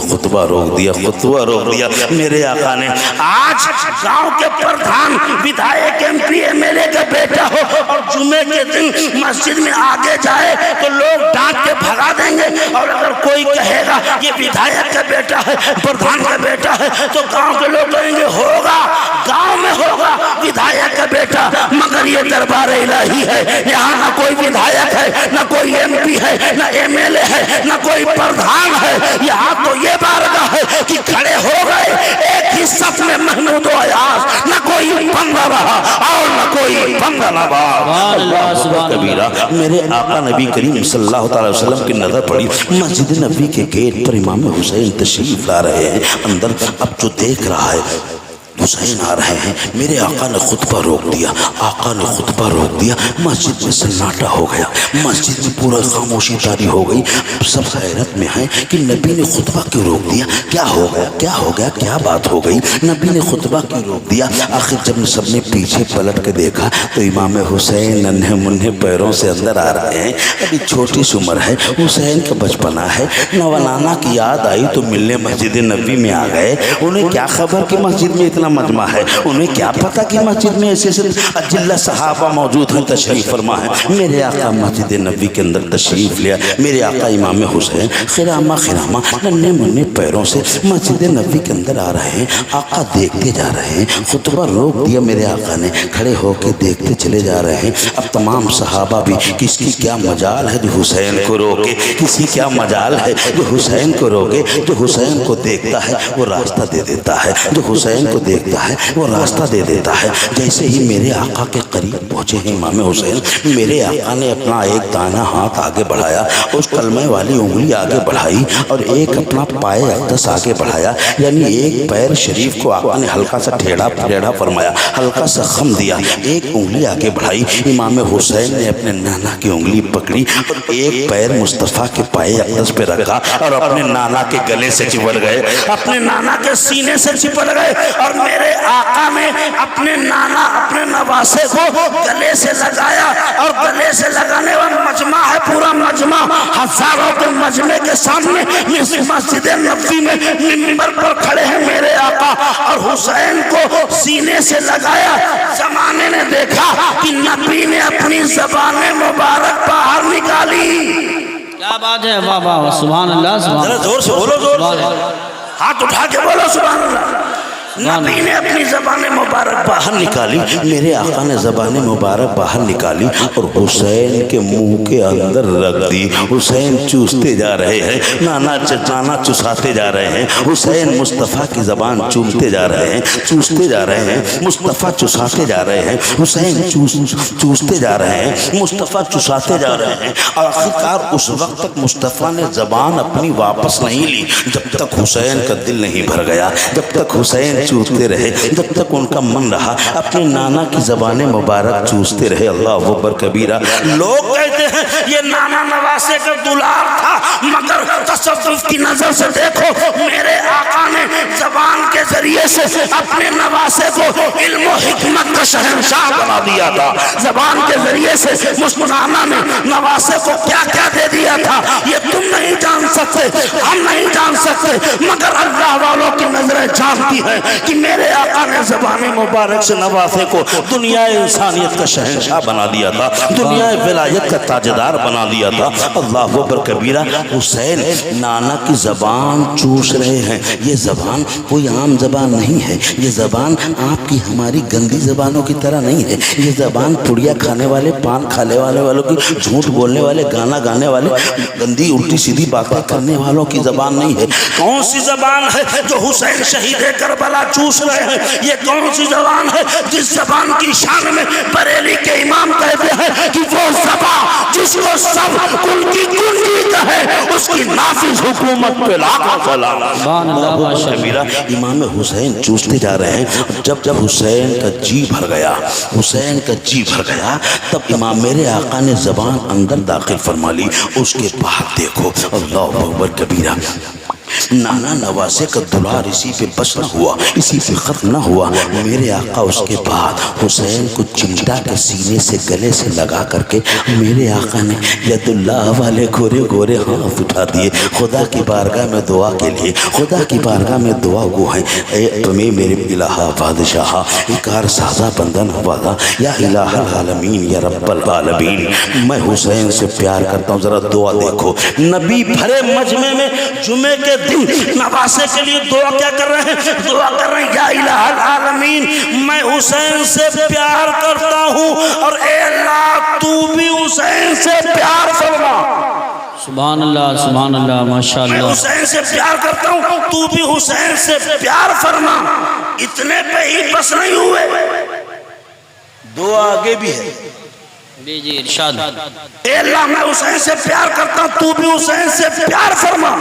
میرے آقا نے آج گاؤں کے پردھان، ودھائک M P M L A کا بیٹا ہو اور جمعے کے دن مسجد میں آگے جائے تو لوگ ڈانٹ کے بھگا دیں گے، اور اگر کوئی کہے گا یہ ودھائک کا بیٹا ہے، پردھان کا بیٹا ہے، تو گاؤں کے لوگ کہیں گے ہوگا، گاؤں میں ہوگا ودھائک کا بیٹا، مگر یہ دربار الہی ہے، یہاں نہ کوئی ودھائک ہے، نہ کوئی ایم پی ہے، نہ ایم ایل اے ہے، نہ کوئی پردھان ہے، یہاں تو یہ بارگاہ ہے کہ کھڑے ہو گئے ایک ہی صف میں محمود و ایاز، نہ کوئی بندہ رہا اور نہ کوئی بندہ نبا۔ کبیرہ میرے آقا نبی کریم صلی اللہ تعالی وسلم کی نظر پڑی مسجد نبوی کے گیٹ پر امام حسین تشریف لا رہے ہیں۔ اندر اب جو دیکھ رہا ہے حسین آ رہے ہیں، میرے آقا نے خطبہ روک دیا، مسجد میں سناٹا ہو گیا، مسجد میں پورا خاموشی طاری ہو گئی۔ سب حیرت میں ہیں کہ نبی نے خطبہ کیوں روک دیا، کیا ہو گیا، کیا بات ہو گئی، نبی نے خطبہ کیوں روک دیا؟ آخر جب سب نے پیچھے پلٹ کے دیکھا تو امام حسین ننھے منھے پیروں سے اندر آ رہے ہیں۔ ابھی چھوٹی سی عمر ہے، حسین کا بچپنا ہے، نولانا کی یاد آئی تو ملنے مسجد نبوی میں آ گئے۔ انہیں کیا خبر کہ مسجد میں اتنا مجمع ہے، انہیں کیا پتا کہ مسجد میں ایسے اجلہ صحابہ موجود ہیں، تشریف فرما ہے۔ میرے آقا مسجد نبوی کے اندر تشریف لیا، میرے آقا امام حسین خرامہ ننھے منھے پیروں سے مسجد نبوی کے اندر آ رہے ہیں۔ آقا دیکھتے جا رہے ہیں، خطبہ روک دیا میرے آقا نے، کھڑے ہو کے دیکھتے چلے جا رہے ہیں۔ اب تمام صحابہ بھی کس کی کیا مجال ہے جو حسین کو روکے، کسی کیا مجال ہے جو حسین کو روکے۔ جو حسین کو دیکھتا ہے وہ راستہ دے دیتا ہے، جو حسین کو دیکھتا ہے وہ راستہ دے دیتا ہے۔ جیسے ہی میرے آقا کے قریب پہنچے ہیں امام حسین، میرے آقا نے اپنا ایک دانہ ہاتھ آگے بڑھایا، اس کلمہ والی انگلی آگے بڑھائی اور ایک اپنا پائے اقدس آگے بڑھایا، یعنی ایک پیر شریف کو آقا نے ہلکا سا ٹھیڑا پھریڑا فرمایا، ہلکا سا خم دیا، ایک انگلی آگے بڑھائی۔ امام حسین نے اپنے نانا کی انگلی پکڑی اور ایک پیر مصطفیٰ کے پائے اقدس پہ رکھا اور اپنے نانا کے گلے سے چپٹ گئے، اپنے نانا کے سینے سے چپٹ گئے، اور میرے آقا نے اپنے نانا اپنے نواسے کو گلے سے لگایا، اور گلے سے لگانے والا مجمع ہے، پورا مجمع ہزاروں کے مجمع کے سامنے مسجد نبوی میں منبر پر کھڑے ہیں میرے آقا، اور حسین کو سینے سے لگایا۔ زمانے نے دیکھا کہ نبی نے اپنی زبان مبارک باہر نکالی۔ کیا بات ہے، واہ واہ، سبحان اللہ، سبحان اللہ، زور سے بولو، زور سے ہاتھ اٹھا کے بولو سبحان اللہ۔ نبی نے اپنی زبان مبارک باہر نکالی، میرے آقا نے زبان مبارک باہر نکالی اور حسین کے منہ کے اندر رکھ دی۔ حسین چوستے جا رہے ہیں، نانا چساتے جا رہے ہیں، حسین مصطفیٰ کی زبان چومتے جا رہے ہیں، چوستے جا رہے ہیں، مصطفیٰ چساتے جا رہے ہیں، حسین چوستے جا رہے ہیں، مصطفیٰ چساتے جا رہے ہیں، اور آخرکار اس وقت تک مصطفیٰ نے زبان اپنی واپس نہیں لی جب تک حسین کا دل نہیں بھر گیا، جب تک حسین چوستے رہے، جب تک ان کا من رہا اپنے نانا کی زبان مبارک چوستے رہے۔ اللہ اکبر کبیرہ۔ لوگ کہتے ہیں یہ نانا نواسے کا دلار تھا، مگر تصوف کی نظر سے دیکھو، میرے آقا نے زبان کے ذریعے سے اپنے نواسے کو علم و حکمت کا شہنشاہ بنا دیا تھا، زبان کے ذریعے سے مسلمانہ نے نواسے کو کیا کیا دے دیا تھا یہ تم نہیں جان سکتے، ہم نہیں جان سکتے، مگر اللہ والوں کی نظریں جانتی ہیں کہ میرے آقا نے زبان مبارک سے نواسے کو دنیا انسانیت کا شہنشاہ بنا دیا تھا، دنیا ولایت کا تاجدار بنا دیا تھا۔ اللہ اکبر کبیرہ۔ حسین نانا کی زبان چوس رہے ہیں، یہ زبان کوئی عام زبان نہیں ہے، یہ زبان آپ کی ہماری گندی زبانوں کی طرح نہیں ہے، یہ زبان پڑیا کھانے والے، پان کھانے والوں کی، جھوٹ بولنے والے، گانا گانے والے، گندی الٹی سیدھی باتیں کرنے والوں کی زبان نہیں ہے۔ کون سی زبان ہے جو حسین شہید کربلا چوس رہے ہیں؟ یہ کون سی زبان ہے جس زبان کی شان میں بریلی کے امام کہتے ہیں کہ وہ زبان جس کو سب کل کی کنجی کہے اس کی نافذ حکومت پہ لاکھوں سلام۔ سبحان اللہ ماشاء اللہ۔ کبیرہ امام حسین چوستے جا رہے ہیں، جب حسین کا جی بھر گیا، حسین کا جی بھر گیا، تب امام میرے آقا نے زبان اندر داخل فرما لی۔ اس کے بعد دیکھو اللہ اکبر کبیرہ، نانا نواسے کا دلار اسی پہ بس نہ ہوا، اسی پہ ختم نہ ہوا، میرے آقا اس کے بعد حسین کو چمٹا کے سینے سے گلے سے لگا کر کے میرے آقا نے ید اللہ والے گورے گورے ہاتھ اٹھا دیے، خدا کی بارگاہ میں دعا کے لیے، خدا کی بارگاہ میں دعا گو ہیں، اے تمہیں میرے الہ بادشاہ کار سازا بندہ نوازا، یا الہ العالمین یا رب العالمین، میں حسین سے پیار کرتا ہوں۔ ذرا دعا دیکھو، نبی بھرے مجمع میں جمعے کے دن نواسے کے لیے دعا کیا کر رہے ہیں؟ دعا کر رہے ہیں یا الہ العالمین میں حسین سے پیار کرتا ہوں اور اے اللہ تو بھی حسین سے پیار فرما۔ سبحان اللہ سبحان اللہ ماشاء میں اللہ۔ حسین سے پیار کرتا ہوں، تو بھی حسین سے پیار فرما۔ اتنے پہ ہی بس نہیں ہوئے، دعا آگے بھی ہے۔ جی ارشاد۔ اے اللہ میں حسین سے پیار کرتا ہوں، تو بھی حسین سے پیار فرما۔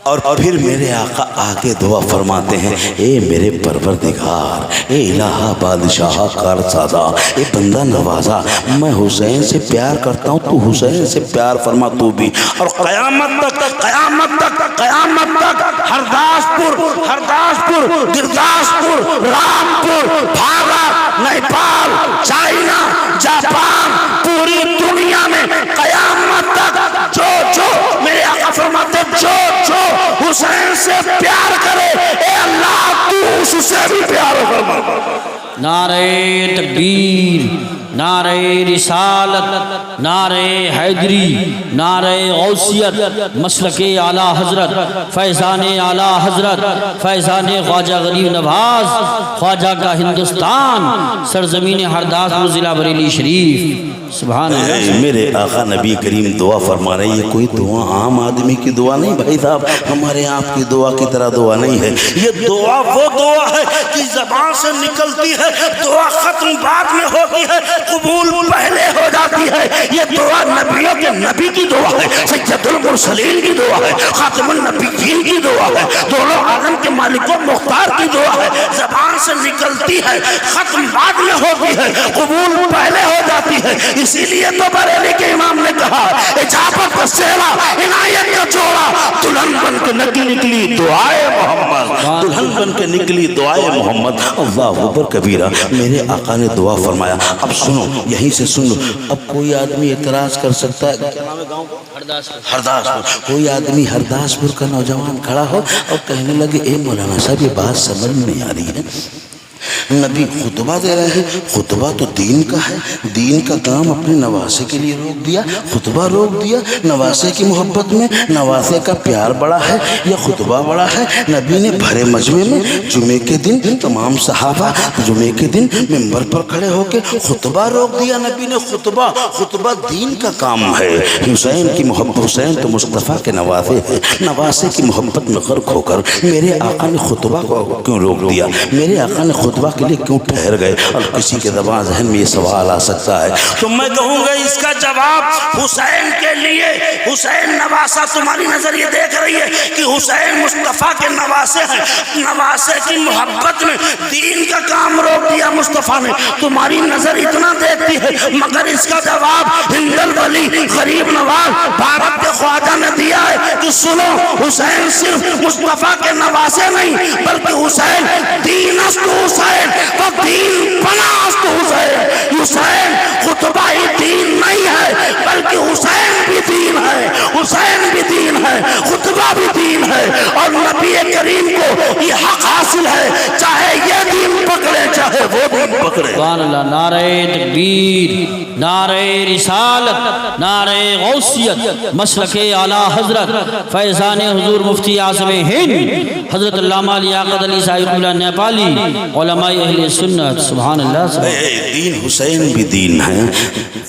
اور پھر میرے آقا آگے دعا فرماتے ہیں، اے میرے پروردگار، اے الہ بادشاہ کار سازا، اے بندہ نوازا، میں حسین سے پیار کرتا ہوں، تو حسین سے پیار فرما تو بھی۔ اور قیامت تک قیامت تک قیامت تک ہرداشپور گرداسپور رامپور بھارت نیپال چائنا جاپان پوری دنیا میں قیامت تک جو میرے آقا فرماتے جو حسین سے پیار کرے اے اللہ تو اس سے بھی پیار فرما۔ نعرہ تکبیر، نعرہ رسالت، نعرہ حیدری، نعرہ غوثیت، مسلک اعلیٰ حضرت، فیضان اعلیٰ حضرت، فیضان خواجہ غریب نواز، خواجہ کا ہندوستان، سرزمین ہرداسپور ضلع بریلی شریف۔ سبحان اللہ۔ میرے آقا نبی کریم دعا فرما رہے ہیں، یہ کوئی دعا عام آدمی کی دعا نہیں بھائی صاحب، ہمارے آپ کی دعا کی طرح دعا نہیں ہے، یہ دعا وہ دعا ہے کہ زبان سے نکلتی ہے، دعا ختم بعد میں ہوتی ہے، قبول پہلے ہو جاتی ہے۔ یہ دعا نبیوں کے نبی کی دعا ہے، سید المرسلین کی دعا ہے، خاتم النبیین کی دعا ہے، دونوں عالم کے مالک و مختار کی دعا ہے۔ زبان سے نکلتی ہے، ختم بعد میں ہوتی ہے، قبول پہلے ہو جاتی ہے۔ اسی لیے تو بریلی کے امام نے کہا اجابت کا سہرا عنایت کا جوڑا، دلہن بن کے نکلی دعائے محمد، دلہن بن کے نکلی دعائے محمد۔ اللہ اکبر کبیرہ۔ میرے آقا نے دعا فرمایا۔ اب سنو، یہیں سے سن لو، اب کوئی آدمی اعتراض کر سکتا ہے، کیا نام ہے گاؤں کا؟ ہرداسپور۔ کوئی آدمی ہرداسپور کا نوجوان کھڑا ہو اور کہنے لگے اے مولانا صاحب یہ بات سمجھ میں نہیں آ رہی ہے، نبی خطبہ دے رہے ہیں، خطبہ تو دین کا ہے، دین کا کام اپنے نواسے کے لیے روک دیا، خطبہ روک دیا، نواسے کی محبت میں نواسے کا پیار بڑا ہے یا خطبہ بڑا ہے؟ نبی نے بھرے مجمع میں جمعے کے دن تمام صحابہ جمعے کے دن ممبر پر کھڑے ہو کے خطبہ روک دیا، نبی نے خطبہ دین کا کام ہے۔ حسین کی محبت، حسین تو مصطفیٰ کے نواسے ہیں، نواسے کی محبت میں غرق ہو کر میرے آقا نے خطبہ کو کیوں روک دیا؟ میرے آقا نے خطبہ کے لیے کیوں ٹھہر گئے؟ اور کسی کے زبان ذہن میں یہ سوال آ سکتا ہے تو میں کہوں گا اس کا جواب حسین کے لیے، حسین نواسہ تمہاری نظر یہ دیکھ رہی ہے کہ حسین مصطفیٰ کے نواسے ہیں، نواسے کی محبت میں دین کا کام روک دیا مصطفیٰ نے، تمہاری نظر اتنا دیکھتی ہے، مگر اس کا جواب ہند الولی غریب نواز بھارت کے خواجہ نے دیا ہے کہ سنو حسین صرف مصطفیٰ کے نواسے نہیں بلکہ حسین دین است حسین تو دین بنا است حسین. حسین خطبہ ہی دین نہیں ہے بلکہ حسین بھی دین ہے, حسین بھی دین ہے, خطبہ بھی دین ہے. اور نبی کریم کو یہ حق حاصل ہے, چاہے یہ دین پکڑے چاہے وہ دین پکڑے. سبحان اللہ. نعرہ تکبیر, نعرہ رسالت, نعرہ غوثیت, مسلک اعلی حضرت فیضان حضور مفتی اعظم ہند حضرت علامہ لیاقت علی صاحب اللہ نیپالی, علماء اہل سنت. سبحان اللہ. دین حسین بھی دین ہے,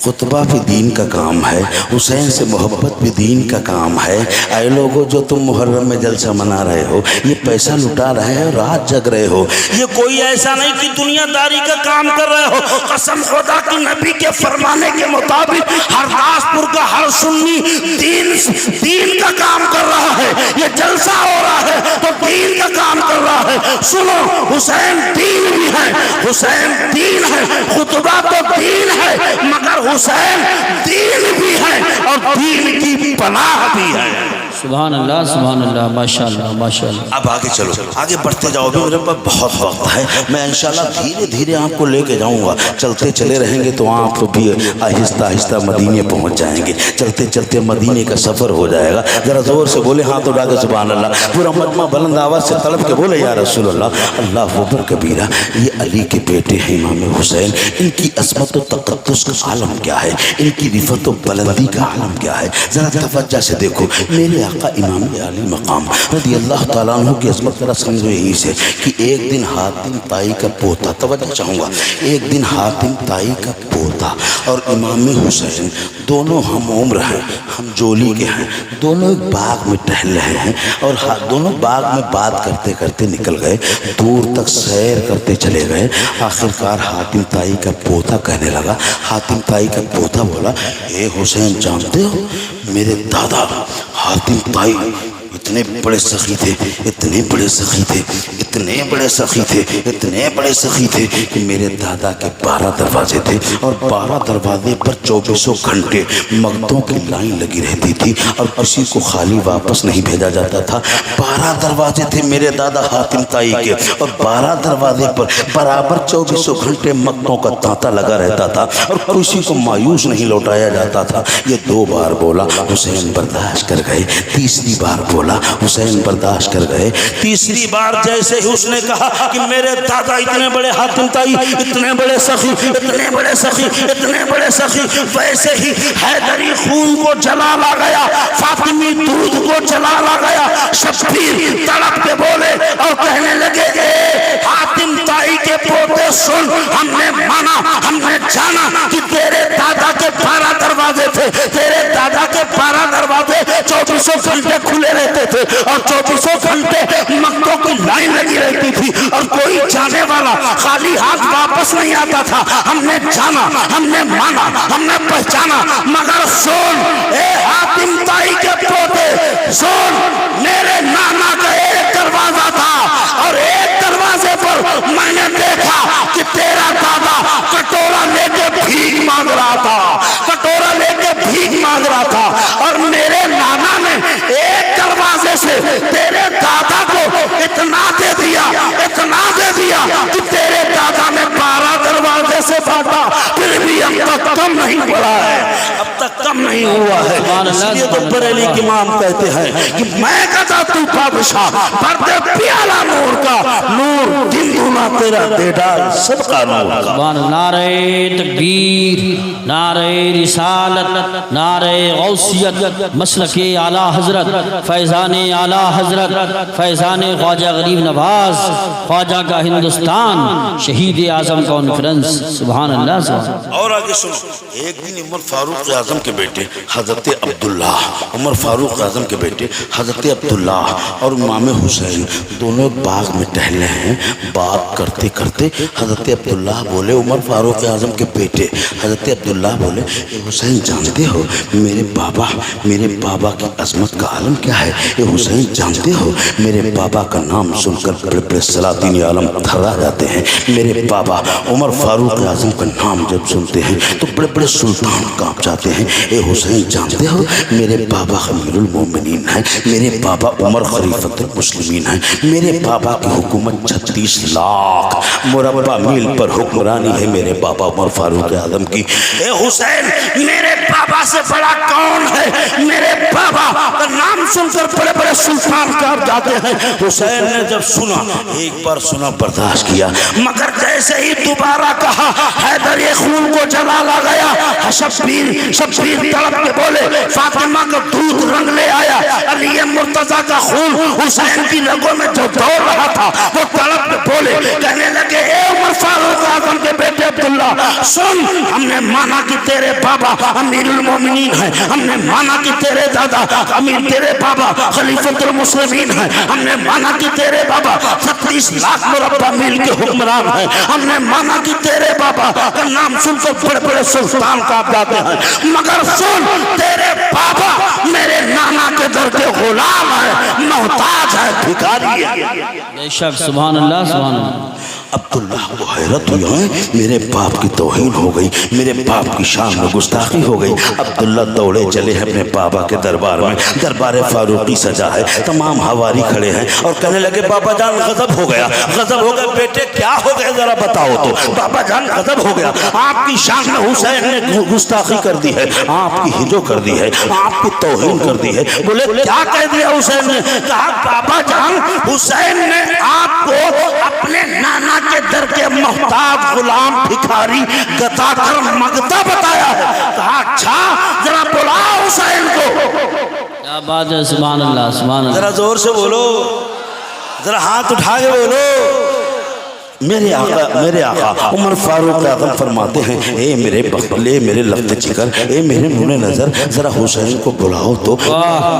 خطبہ بھی دین کا کام ہے, حسین سے محبت بھی دین کا کام ہے. اے لوگوں جو تم محرم میں جلسہ منا رہے ہو, یہ پیسہ لٹا رہے ہو, رات جگ رہے ہو, یہ کوئی ایسا نہیں کہ دنیا داری کا کام کر رہے ہو. قسم خدا کی نبی کے فرمانے کے مطابق ہرداسپور کا ہر سنی دین کا کام کر رہا ہے. یہ جلسہ ہو رہا ہے تو دین کا کام کر رہا ہے. سنو, حسین دین بھی ہے, حسین دین ہے, خطبہ تو دین ہے مگر حسین دین بھی ہے اور دین کی پناہ بھی ہے. سبحان اللہ. سبحان اللہ. ماشاءاللہ ماشاءاللہ. اب آگے چلو, آگے بڑھتے جاؤ, بھی میرے پاس بہت وقت ہے. میں انشاءاللہ دھیرے دھیرے آپ کو لے کے جاؤں گا. چلتے چلے رہیں گے تو آپ بھی آہستہ آہستہ مدینے پہنچ جائیں گے. چلتے چلتے مدینے کا سفر ہو جائے گا. ذرا زور سے بولے ہاتھ اٹھا کے سبحان اللہ. پورا مجمع بلند آواز سے طلب کے بولے یا رسول اللہ. اللہ اکبر کبیرہ. یہ علی کے بیٹے ہیں امام حسین. ان کی عظمت و تقدس کا عالم کیا ہے, ان کی رفعت و بلندی کا عالم کیا ہے. ذرا توجہ سے دیکھو. میرے آقا امام علی مقام رضی اللہ تعالیٰ عنہ کی عظمت ذرا سمجھو یہیں سے کہ ایک دن حاتم طائی کا پوتا, توجہ چاہوں گا, ایک دن حاتم طائی کا پوتا اور امام حسین دونوں ہم عمر ہیں, ہم جولی کے ہیں, دونوں ایک باغ میں ٹہل رہے ہیں اور دونوں باغ میں بات کرتے کرتے نکل گئے, دور تک سیر کرتے چلے گئے. آخرکار حاتم طائی کا پوتا کہنے لگا, حاتم طائی کا پوتا بولا, اے حسین جانتے ہو میرے دادا حاتم طائی اتنے بڑے سخی تھے, اتنے بڑے سخی تھے, اتنے بڑے سخی تھے, اتنے بڑے سخی تھے کہ میرے دادا کے 12 دروازے تھے اور 12 دروازے پر 24 گھنٹے مگتوں کی لائن لگی رہتی تھی اور کسی کو خالی واپس نہیں بھیجا جاتا تھا. 12 دروازے تھے میرے دادا حاتم طائی کے اور 12 دروازے پر برابر 24 گھنٹے مگتوں کا تانتا لگا رہتا تھا اور کسی کو مایوس نہیں لوٹایا جاتا تھا. یہ 2 بار بولا, حسین برداشت کر گئے. تیسری بار بولا, حسین برداشت کر گئے. تیسری بار جیسے ہی اس نے کہا کہ میرے دادا اتنے بڑے حاتم طائی, اتنے بڑے سخی, اتنے بڑے سخی, اتنے بڑے سخی, ویسے ہی حیدری خون کو جلال آ گیا, فاطمی دودھ کو جلال آ گیا. شبیر تڑپ کے بولے اور کہنے لگے, اے حاتم طائی کے پوتے سن, ہم نے مانا, ہم نے جانا کہ تیرے دادا کے 12 دروازے تھے, تیرے دادا کے 12 دروازے 24 گھنٹے کھلے رہتے تھے اور 24 گھنٹے مکتوں کی لائن لگی رہتی تھی اور کوئی جانے والا خالی ہاتھ واپس نہیں آتا تھا. ہم نے جانا, ہم نے مانا, ہم نے پہچانا, مگر سن اے حاتم طائی کے پوتے سن, میرے نانا کا ایک دروازہ تھا اور ایک دروازے پر میں نے دیکھا کہ تیرا دادا کٹورا لے کے بھیک مانگ رہا تھا, کٹورا لے کے بھیک مانگ رہا تھا اور میرے نانا نے ایک دروازے سے تیرے دادا کو اتنا دے دیا, اتنا دے دیا کہ تیرے دادا نے 12 دروازے سے بانٹا, پھر بھی اب تک کم نہیں پڑا ہے, اب تک کم نہیں ہوا ہے. اس لیے تو بریلی کے امام کہتے ہیں کہ میں کہتا تو بادشاہ پردے پیالہ نور کا, نور دن دھونا تیرا دیدار صدقہ نور کا. سبحان. نعرہ تکبیر, نعرہ رسالت, نعرہ غوثیت, مسلک اعلی حضرت فیضان اعلی حضرت فیضان خواجہ غریب نواز, خواجہ کا ہندوستان, شہید اعظم کانفرنس. سبحان اللہ. سبحان. اور آگے سنو, ایک دن عمر فاروق اعظم کے بیٹے حضرت عبداللہ, عمر فاروق اعظم کے بیٹے حضرت عبداللہ اور امام حسین دونوں باغ میں ٹہل رہے ہیں. بات کرتے کرتے حضرت عبداللہ بولے, عمر فاروق اعظم کے بیٹے حضرت عبداللہ بولے, اے حسین جانتے ہو میرے بابا کی عظمت کا عالم کیا ہے. اے حسین جانتے ہو میرے بابا کا نام سن کر بڑے بڑے سلاطین عالم تھرا جاتے ہیں. میرے بابا عمر فاروق اعظم کا نام جب سنتے ہیں تو بڑے بڑے سلطان کانپ جاتے ہیں. اے حسین جانتے ہو میرے بابا امیر المومنین ہیں, میرے بابا عمر خلیفۃ المسلمین ہیں, میرے بابا کی حکومت 36 لاکھ مربع میل پر حکمرانی ہے میرے بابا عمر فاروق اعظم کی. اے حسین میرے بابا سے بڑا کون ہے؟ میرے بابا کا نام سن کر بڑے بڑے سلطان کانپ جاتے ہیں. حسین نے جب سنا, ایک بار سنا برداشت کیا, مگر جیسے ہی دوبارہ کہا حیدر یہ خون کو جلالا گیا. شبیر تڑپ کے بولے فاطمہ کا دودھ رنگ لے آیا. علی مرتضیٰ کا خون حسین کی رگوں میں جو دوڑ رہا تھا وہ تڑپ کے بولے, کہنے لگے اے عمر فاروق اعظم کے بیٹے عبداللہ سن, ہم نے مانا کہ تیرے بابا امیر المومنین ہیں, ہم نے مانا کہ تیرے دادا امیر, تیرے بابا خلیفۃ المسلمین ہیں, ہم نے مانا کہ تیرے بابا 36 لاکھ مربع میل کے حکمران ہیں, ہم نے مانا کہ تیرے بابا کا نام سن کر بڑے بڑے سلطان کانپ جاتے ہیں, مگر سن تیرے بابا میرے نانا کے در کے غلام ہے, محتاج ہے, بھکاری ہے. بے شک سبحان اللہ سبحان اللہ. عبداللہ کو حیرت ہوئی ہے, میرے باپ کی توہین ہو گئی, میرے باپ کی شان میں گستاخی ہو گئی. عبداللہ دوڑے چلے ہیں اپنے بابا کے دربار میں, دربار فاروقی سجا ہے, تمام حواری کھڑے ہیں اور کہنے لگے بابا جان غضب ہو گیا, غضب ہو گیا. بیٹے کیا ہو گیا ذرا بتاؤ تو. بابا جان غضب ہو گیا, آپ کی شان میں حسین نے گستاخی کر دی ہے, آپ کی ہجو کر دی ہے, آپ کی توہین کر دی ہے. بولے کیا کہہ دیا حسین نے؟ کہا بابا جان حسین نے آپ کو اپنے نانا کے در کے محتاج غلام بھکاری گتا کر مگتا بتایا ہے. کہا اچھا ذرا بلاؤ حسین کو. کیا بات ہے, سبحان اللہ سبحان اللہ. ذرا زور سے بولو, ذرا ہاتھ اٹھا کے بولو. میرے آقا عمر فاروق اعظم فرماتے ہیں اے میرے بخلے, میرے لفظ چکر, اے میرے نور نظر, ذرا حسین کو بلاؤ تو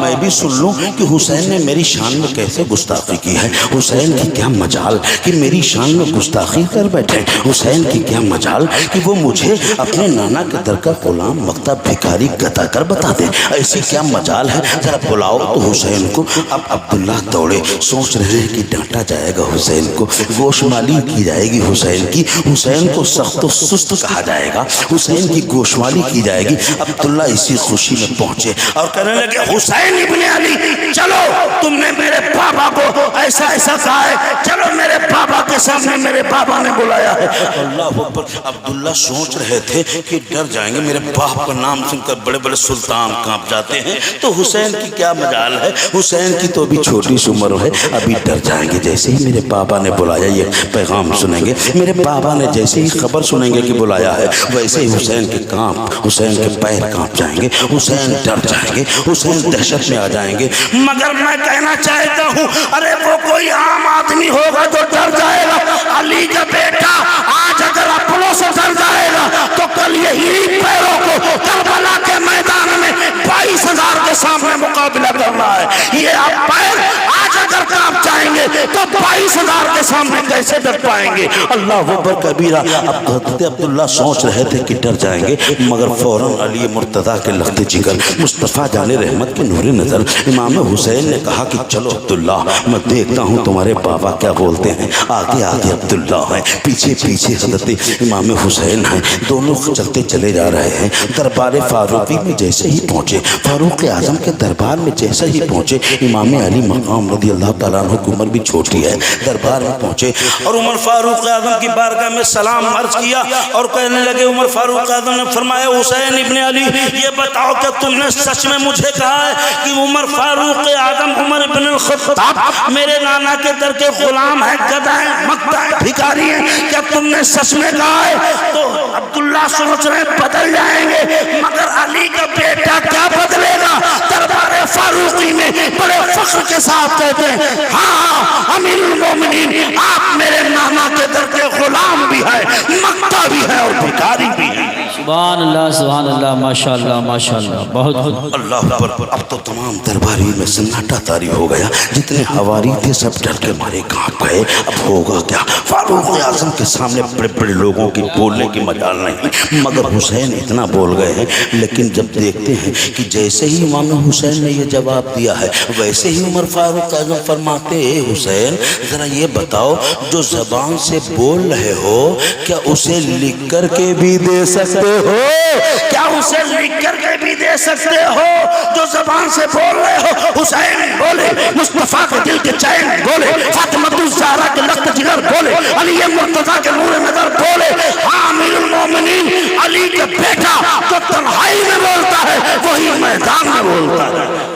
میں بھی سن لوں کہ حسین نے میری شان میں کیسے گستاخی کی ہے. حسین کی کیا مجال کہ میری شان میں گستاخی کر بیٹھے, حسین کی کیا مجال کہ وہ مجھے اپنے نانا کے در کا غلام مکتب بھکاری گتا کر بتا دے. ایسی کیا مجال ہے, ذرا بلاؤ تو حسین کو. اب عبداللہ دوڑے, سوچ رہے ہیں کہ ڈانٹا جائے گا حسین کو, گوشمالی کی جائے گی حسین کی, حسین کو سخت و سست کہا جائے گا, حسین کی گوشمالی کی جائے گی. عبداللہ اسی خوشی میں پہنچے اور کہنے لگے حسین ابن علی چلو, تم نے میرے بابا کو ایسا ایسا کہا ہے, چلو میرے بابا کے سامنے, میرے بابا نے بلایا ہے. اللہ اکبر. عبداللہ سوچ رہے تھے کہ ڈر جائیں گے, میرے باپ کا نام سن کر بڑے بڑے سلطان کانپ جاتے ہیں, تو حسین کی کیا مجال ہے, حسین کی تو بھی چھوٹی سی عمر ہے, ابھی ڈر جائیں گے. جیسے ہی میرے بابا نے بلایا, یہ پیغام سنیں گے, میرے بابا نے جیسے ہی خبر سنیں گے کہ بلایا ہے, ویسے ہی حسین کے کانپ, حسین کے پیر کانپ جائیں گے, حسین ڈر جائیں گے, حسین دہشت میں آ جائیں گے. مگر میں کہنا چاہتا ہوں, ارے وہ کوئی عام آدمی ہوگا تو ڈر جائے گا, علی کا بیٹا آج اگر اپنوں سے ڈر جائے گا تو کل یہی پیروں کو کربلا کے میدان میں 22,000 کے سامنے مقابلہ کرنا ہے. یہ آپ پیر آج اگر کانپ جائیں گے تو 22,000 کے سامنے کیسے ڈر پائیں گے. اللہ اکبر کبیرہ. حضرت عبداللہ سوچ رہے تھے کہ ڈر جائیں گے, مگر فوراً علی مرتضیٰ کے لخت جگر, مصطفیٰ جان رحمت کے نور نظر, امام حسین نے کہا کہ چلو عبداللہ میں دیکھتا ہوں تمہارے بابا کیا بولتے ہیں. آگے آگے عبداللہ ہیں, پیچھے پیچھے حضرت امام حسین ہیں, دونوں چلتے چلے جا رہے ہیں. دربار فاروقی میں جیسے ہی پہنچے, فاروق اعظم کے دربار میں جیسے ہی پہنچے, امام علی مقام رضی اللہ تعالیٰ عنہ کی عمر بھی چھوٹی ہے, دربار میں پہنچے اور عمر فاروق اعظم کی بارگاہ میں سلام عرض کیا اور کہنے لگے. عمر فاروق اعظم نے فرمایا حسین ابن علی یہ بتاؤ کہ تم نے سچ میں مجھے کہا ہے کہ عمر فاروق اعظم عمر ابن الخطاب میرے نانا کے در کے غلام ہیں, گدھا ہیں, مکتا ہیں, بھکاری ہیں, کیا تم نے سچ میں کہا ہے؟ تو عبداللہ سوچ رہے بدل جائیں گے, مگر علی کا بیٹا کیا بدلے گا. دربار فاروقی میں بڑے فخر کے ساتھ کہتے ہیں ہاں امیر المومنین آپ میرے نانا کے در کے غلام بھی ہے, مکتا بھی ہے اور بھکاری بھی ہے. سبحان سبحان اللہ ماشاءاللہ ماشاءاللہ بہت اللہ اکبر. اب تو تمام درباری میں سناٹا طاری ہو گیا. جتنے حواری تھے سب ڈر کے مارے کانپ گئے. اب ہوگا کیا؟ فاروق اعظم کے سامنے بڑے بڑے لوگوں کی بولنے کی مجال نہیں، مگر حسین اتنا بول گئے ہیں. لیکن جب دیکھتے ہیں کہ جیسے ہی امام حسین نے یہ جواب دیا ہے ویسے ہی عمر فاروق اعظم فرماتے ہیں حسین ذرا یہ بتاؤ جو زبان سے بول رہے ہو کیا اسے لکھ کر کے بھی دے سکتے ہو؟ کیا اسے لکھ کر کے بھی دے سکتے ہو جو زبان سے بول رہے ہو؟ حسین بولے، مصطفیٰ کے دل کے چین بولے، فاطمہ الزہرا کے لخت جگر بولے، علی مرتضیٰ کے نور نظر بولے. امیر المومنین علی کے بیٹا جو تنہائی میں بولتا ہے وہی میدان میں بولتا ہے.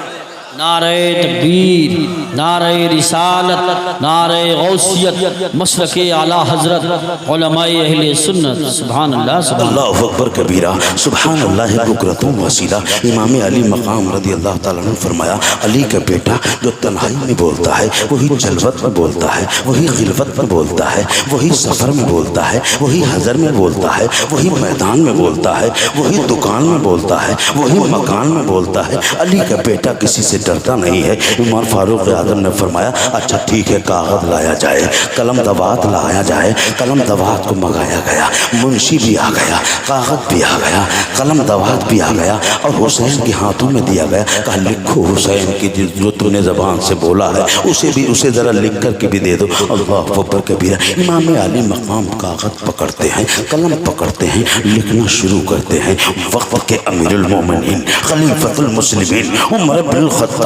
نعرہ تکبیر، نعرہ رسالت، نعرہ غوثیت، مسلک اعلیٰ حضرت علماء اہل سنت. سبحان اللہ سبحان اللہ اکبر کبیرہ، سبحان اللہ بکرۃ و اصیلہ. امام علی مقام رضی اللہ تعالیٰ عنہ فرمایا علی کا بیٹا جو تنہائی میں بولتا ہے وہی جلوت میں بولتا ہے، وہی خلوت میں بولتا ہے، وہی سفر میں بولتا ہے، وہی حضر میں بولتا ہے، وہی میدان میں بولتا ہے، وہی دکان میں بولتا ہے، وہی مکان میں بولتا ہے. علی کا بیٹا کسی سے ڈرتا نہیں ہے. عمر فاروق اعظم نے فرمایا اچھا ٹھیک ہے کاغذ لایا جائے، قلم دوات لایا جائے. قلم دوات کو منگایا گیا، منشی بھی آ گیا، کاغذ بھی آ گیا، قلم دوات بھی آ گیا اور حسین کے ہاتھوں میں دیا گیا. کہا لکھو حسین کی جو تو نے زبان سے بولا ہے اسے ذرا لکھ کر کے بھی دے دو. اللہ اکبر کبیرہ. امام علی مقام کاغذ پکڑتے ہیں، قلم پکڑتے ہیں، لکھنا شروع کرتے ہیں. وقت کے امیر المومنین خلیفۃ المسلمین عمر بن الخطاب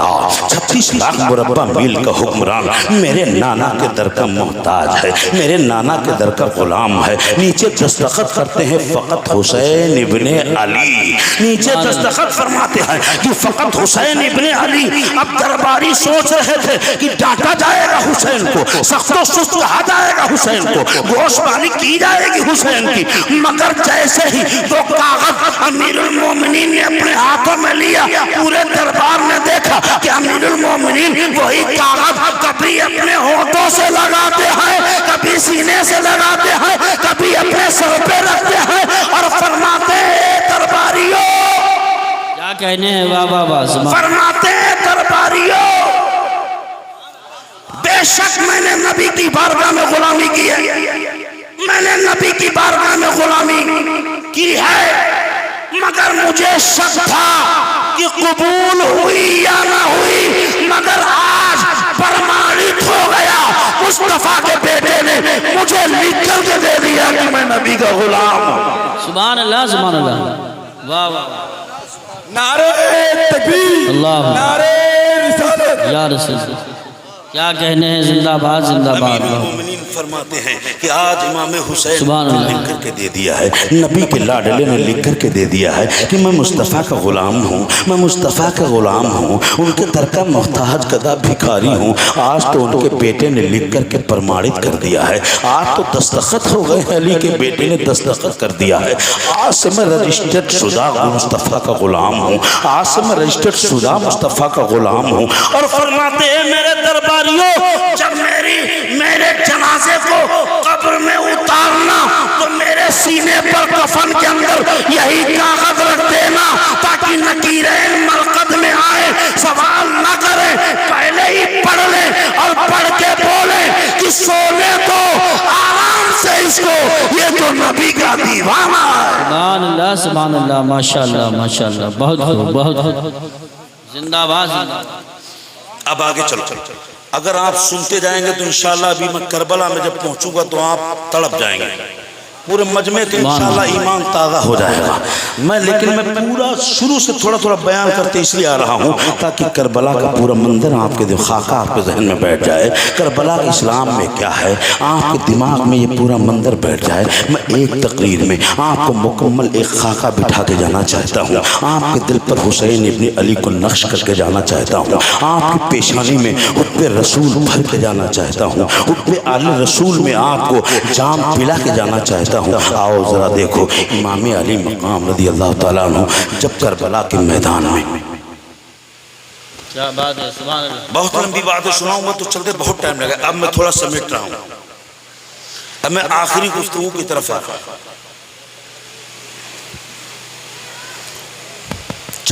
36 لاکھ مربع میل کا حکمران میرے نانا کے در کا محتاج ہے، میرے نانا کے در کا غلام ہے. نیچے دستخط کرتے ہیں فقط حسین ابن علی. نیچے دستخط فرماتے ہیں کہ فقط حسین ابن علی. اب درباری سوچ رہے تھے کہ ڈانٹا جائے گا حسین کو، سخت و سست کہا جائے گا حسین کو، گوش مانی کی جائے گی حسین کی. مگر جیسے ہی وہ کاغذ امیر المومنین نے اپنے ہاتھوں میں لیا پورے دربار نے دیکھا کہ امیر المومنین وہی کاغذ کبھی اپنے ہونٹوں سے لگاتے ہیں، کبھی سینے سے لگاتے ہیں، کبھی اپنے سر پہ رکھتے ہیں اور فرماتے ہیں درباریوں، کیا کہنے ہیں واہ فرماتے ہیں درباریوں بے شک میں نے نبی کی بارگاہ میں غلامی کی ہے، میں نے نبی کی بارگاہ میں غلامی کی ہے، مگر مجھے شک تھا کہ قبول ہوئی یا نہ ہوئی، مگر آج پرمانت ہو گیا. مصطفیٰ کے بیٹے نے مجھے لکھ کر کے دے دیا کہ میں نبی کا غلام ہوں. سبحان اللہ سبحان اللہ. واہ واہ. نعرہ تکبیر، اللہ نعرہ رسالت. یا رسول اللہ. کیا کہنے ہیں زندہ باد زندہ باد. امیر المومنین فرماتے ہیں کہ آج امام حسین سبحان نے اللہ. لکھ کر کے دے دیا ہے، نبی کے لاڈلے نے لکھ کر کے دے دیا ہے کہ میں مصطفیٰ کا غلام ہوں، میں مصطفیٰ کا غلام ہوں، ان کے در کا محتاج گدا بھکاری ہوں. آج تو ان کے بیٹے نے لکھ کر کے پرمانت کر دیا ہے، آج تو دستخط ہو گئے ہیں، علی کے بیٹے نے دستخط کر دیا ہے. آج سے میں رجسٹرڈ شدہ مصطفیٰ کا غلام ہوں، آج سے میں رجسٹرڈ شدہ مصطفیٰ کا غلام ہوں. اور فرماتے ہیں میرے درباریوں جب میرے جنازے کو قبر میں اتارنا تو میرے سینے پر کفن کے اندر یہی کاغذ رکھ دینا تاکہ نکیرین مرقد میں آئے سوال نہ کریں، پہلے ہی پڑھ لیں اور پڑھ کے بولیں کہ سونے تو آرام سے اس کو، یہ تو نبی کا دیوانہ ہے. سبحان اللہ سبحان اللہ ماشاءاللہ ماشاءاللہ. بہت بہت زندہ باد زندہ باد. اب آگے چلو، اگر آپ سنتے جائیں گے تو انشاءاللہ ابھی میں کربلا میں جب پہنچوں گا تو آپ تڑپ جائیں گے. پورے مجمع کے انشاءاللہ ایمان تازہ ہو جائے گا. لیکن میں پورا شروع سے تھوڑا تھوڑا بیان کرتے اس لیے آ رہا ہوں تاکہ کربلا کا پورا منظر آپ کے خاکہ آپ کے ذہن میں بیٹھ جائے. کربلا اسلام میں کیا ہے آپ کے دماغ میں یہ پورا منظر بیٹھ جائے. میں ایک تقریر میں آپ کو مکمل ایک خاکہ بٹھا کے جانا چاہتا ہوں. آپ کے دل پر حسین ابن علی کو نقش کر کے جانا چاہتا ہوں. آپ کی پیشانی میں حب رسول بھر کے جانا چاہتا ہوں. حب آل رسول میں آپ کو جام پلا کے جانا چاہتا ہوں. آؤ ذرا دیکھو امام علی مقام رضی اللہ تعالیٰ عنہ جب کربلا کے میدان میں. کیا بات ہے سبحان اللہ. بہت لمبی باتیں سناؤں گا تو چلتے بہت ٹائم لگا. اب میں تھوڑا سمیٹ رہا ہوں، اب میں آخری گفتگو کی طرف آ رہا ہوں.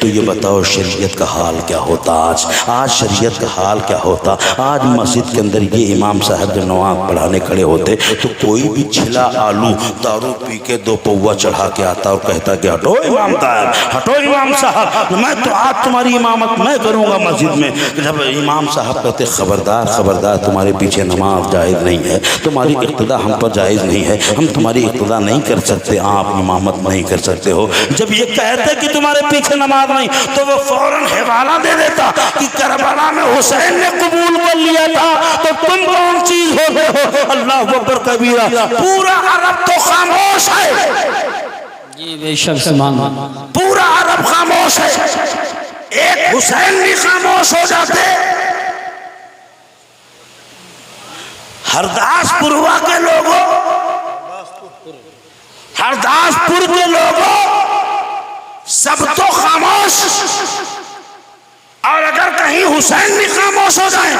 تو یہ بتاؤ شریعت کا حال کیا ہوتا آج شریعت کا حال کیا ہوتا. آج مسجد کے اندر یہ امام صاحب جو نماز پڑھانے کھڑے ہوتے تو کوئی بھی چھلا آلو دارو پی کے 2 پوا چڑھا کے آتا اور کہتا کہ ہٹو امام صاحب، ہٹو امام صاحب، میں تو آج تمہاری امامت میں کروں گا مسجد میں. جب امام صاحب کہتے خبردار خبردار، تمہارے پیچھے نماز جائز نہیں ہے، تمہاری اقتداء ہم پر جائز نہیں ہے، ہم تمہاری اقتداء نہیں کر سکتے، آپ امامت نہیں کر سکتے ہو. جب یہ کہتے کہ تمہارے پیچھے نماز نہیں تو وہ فوراً حوالہ دے دیتا کہ کربلا میں حسین نے قبول کر لیا تھا تو تم کون چیز ہو گئے ہو. اللہ اکبر کبیرہ. پورا عرب تو خاموش ہے، جی بے شک سبحان اللہ. پورا عرب خاموش ہے، ایک حسین بھی خاموش ہو جاتے. ہرداس پوروا کے لوگوں، ہرداس پور کے لوگوں سب تو خاموش، اور اگر کہیں حسین بھی خاموش ہو جائے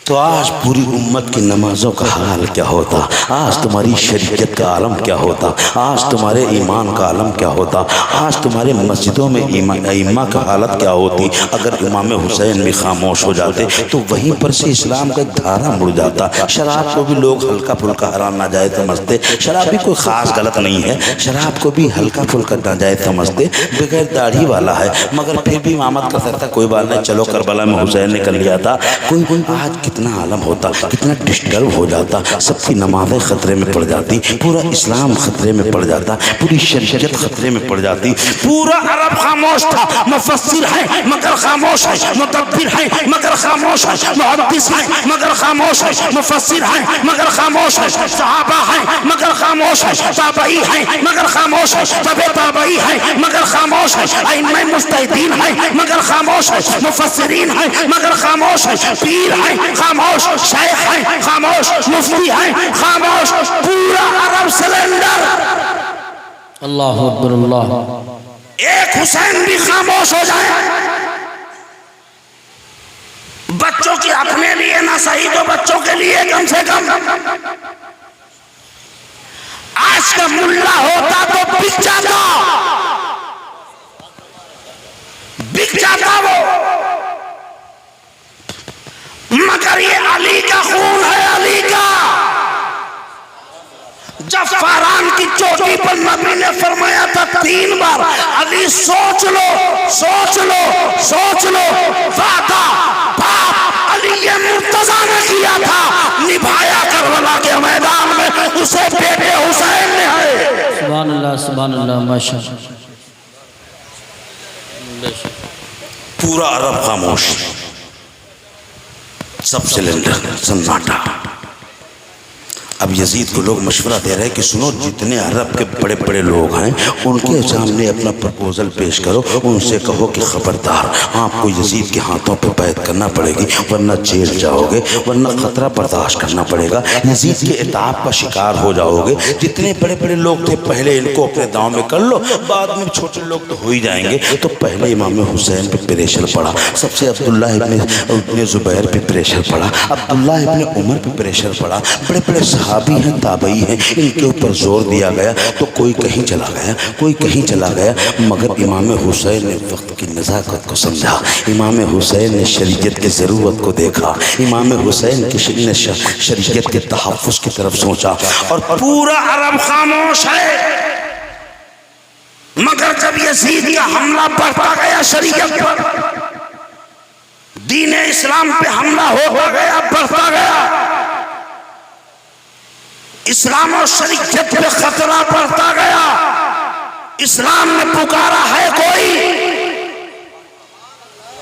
تو آج پوری امت کی نمازوں کا حال کیا ہوتا، آج تمہاری شریعت کا عالم کیا ہوتا، آج تمہارے ایمان کا عالم کیا ہوتا، آج تمہارے مسجدوں میں ائمہ کا حالت کیا ہوتی. اگر امام حسین بھی خاموش ہو جاتے تو وہیں پر سے اسلام کا ایک دھارا مڑ جاتا. شراب کو بھی لوگ ہلکا پھلکا حرام ناجائز سمجھتے، شراب بھی کوئی خاص غلط نہیں ہے، شراب کو بھی ہلکا پھلکا ناجائز سمجھتے، بغیر داڑھی والا ہے مگر پھر بھی امامت کر سکتا، کوئی بات نہیں، چلو کربلا میں حسین نے کر لیا تھا. کوئی آج کتنا عالم ہوتا، کتنا ڈسٹرب ہو جاتا، سب کی نمازیں خطرے میں پڑ جاتی، پورا اسلام خطرے میں پڑ جاتا، پوری شریعت خطرے میں پڑ جاتی. پورا عرب خاموش تھا. مفسر ہے مگر خاموش ہے، مدبر ہے مگر خاموش ہے، محدث ہے مگر خاموش ہے، مفسر ہے مگر خاموش ہے، صحابہ ہے مگر خاموش ہے، تابعی ہے مگر خاموش ہے، تبع تابعی ہے مگر خاموش ہے، ائمہ مجتہدین ہے مگر خاموش ہے، مفسرین ہے مگر خاموش ہے، پیر ہے خاموش، شیخ ہے خاموش، مفتی ہے خاموش. پورا عرب سلنڈر. اللہ اکبر اللہ. ایک حسین بھی خاموش ہو جائے. بچوں کی اپنے لیے نہ صحیح تو بچوں کے لیے کم سے کم. آج کا ملا ہوتا تو بک جاتا، بک جاتا وہ. مگر یہ علی کا خون ہے، علی کا. جب فاران کی چوٹی پر نبی نے فرمایا تھا 3 بار علی سوچ لو سوچ لو سوچ لو، وعدہ باپ علی مرتضیٰ نے کیا تھا، نبھایا کربلا کے میدان میں اسے بیٹے حسین نے ہے. سبحان اللہ سبحان اللہ ماشاء اللہ. پورا عرب خاموش، سب سلنڈر سناٹا. اب یزید کو لوگ مشورہ دے رہے کہ سنو، جتنے عرب کے بڑے بڑے لوگ ہیں ان کے سامنے اپنا پرپوزل پیش کرو، ان سے کہو کہ خبردار آپ کو یزید کے ہاتھوں پہ بیعت کرنا پڑے گی ورنہ جیل جاؤ گے، ورنہ خطرہ برداشت کرنا پڑے گا، یزید کے عتاب کا شکار ہو جاؤ گے. جتنے بڑے بڑے لوگ تھے پہلے ان کو اپنے داؤں میں کر لو، بعد میں چھوٹے لوگ تو ہو ہی جائیں گے. تو پہلے امام حسین پہ پریشر پڑا، سب سے عبداللہ ابن زبیر پہ پریشر پڑا، عبداللہ ابن عمر پہ پریشر پڑا، بڑے بڑے صحابی ہیں تابعی ہیں، ان کے اوپر زور دیا گیا. تو کوئی کہیں چلا گیا، کوئی کہیں چلا گیا، مگر امام حسین نے وقت کی نزاکت کو سمجھا، امام حسین نے شریعت کی ضرورت کو دیکھا، امام حسین کی شریعت کے تحفظ کی طرف سوچا. اور پورا عرب خاموش ہے. مگر جب یزید کا حملہ بڑھتا گیا، شریعت پر دین اسلام پہ حملہ ہوتا گیا، بڑھتا گیا، اسلام اور شریعت پہ خطرہ بڑھتا گیا. اسلام نے پکارا ہے کوئی،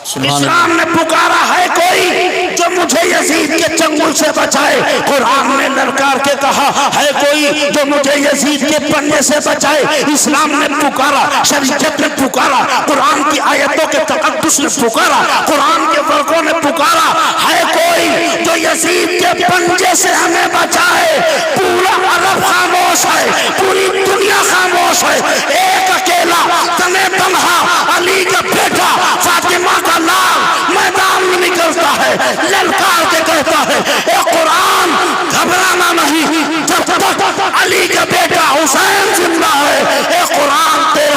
اسلام نے پکارا ہے کوئی جو مجھے یزید کے چنگل سے بچائے. قرآن نے للکار کے کہا ہے کوئی جو مجھے یزید کے پنے سے بچائے. اسلام نے پکارا، شریعت نے پکارا، قرآن کی آیتوں کے تقدس نے پکارا، قرآن کے ورقوں نے پکارا ہے کوئی جو یزید کے پنجے سے ہمیں بچائے. پورا عرب خاموش ہے، پوری دنیا خاموش ہے. ایک اکیلا تنے تنہا علی کا بیٹا فاطمہ کا لال میدان میں نکلتا ہے، للکار کے کہتا ہے اے قرآن گھبرانا نہیں، جب تک علی کا بیٹا حسین زندہ ہے. اے قرآن تیرا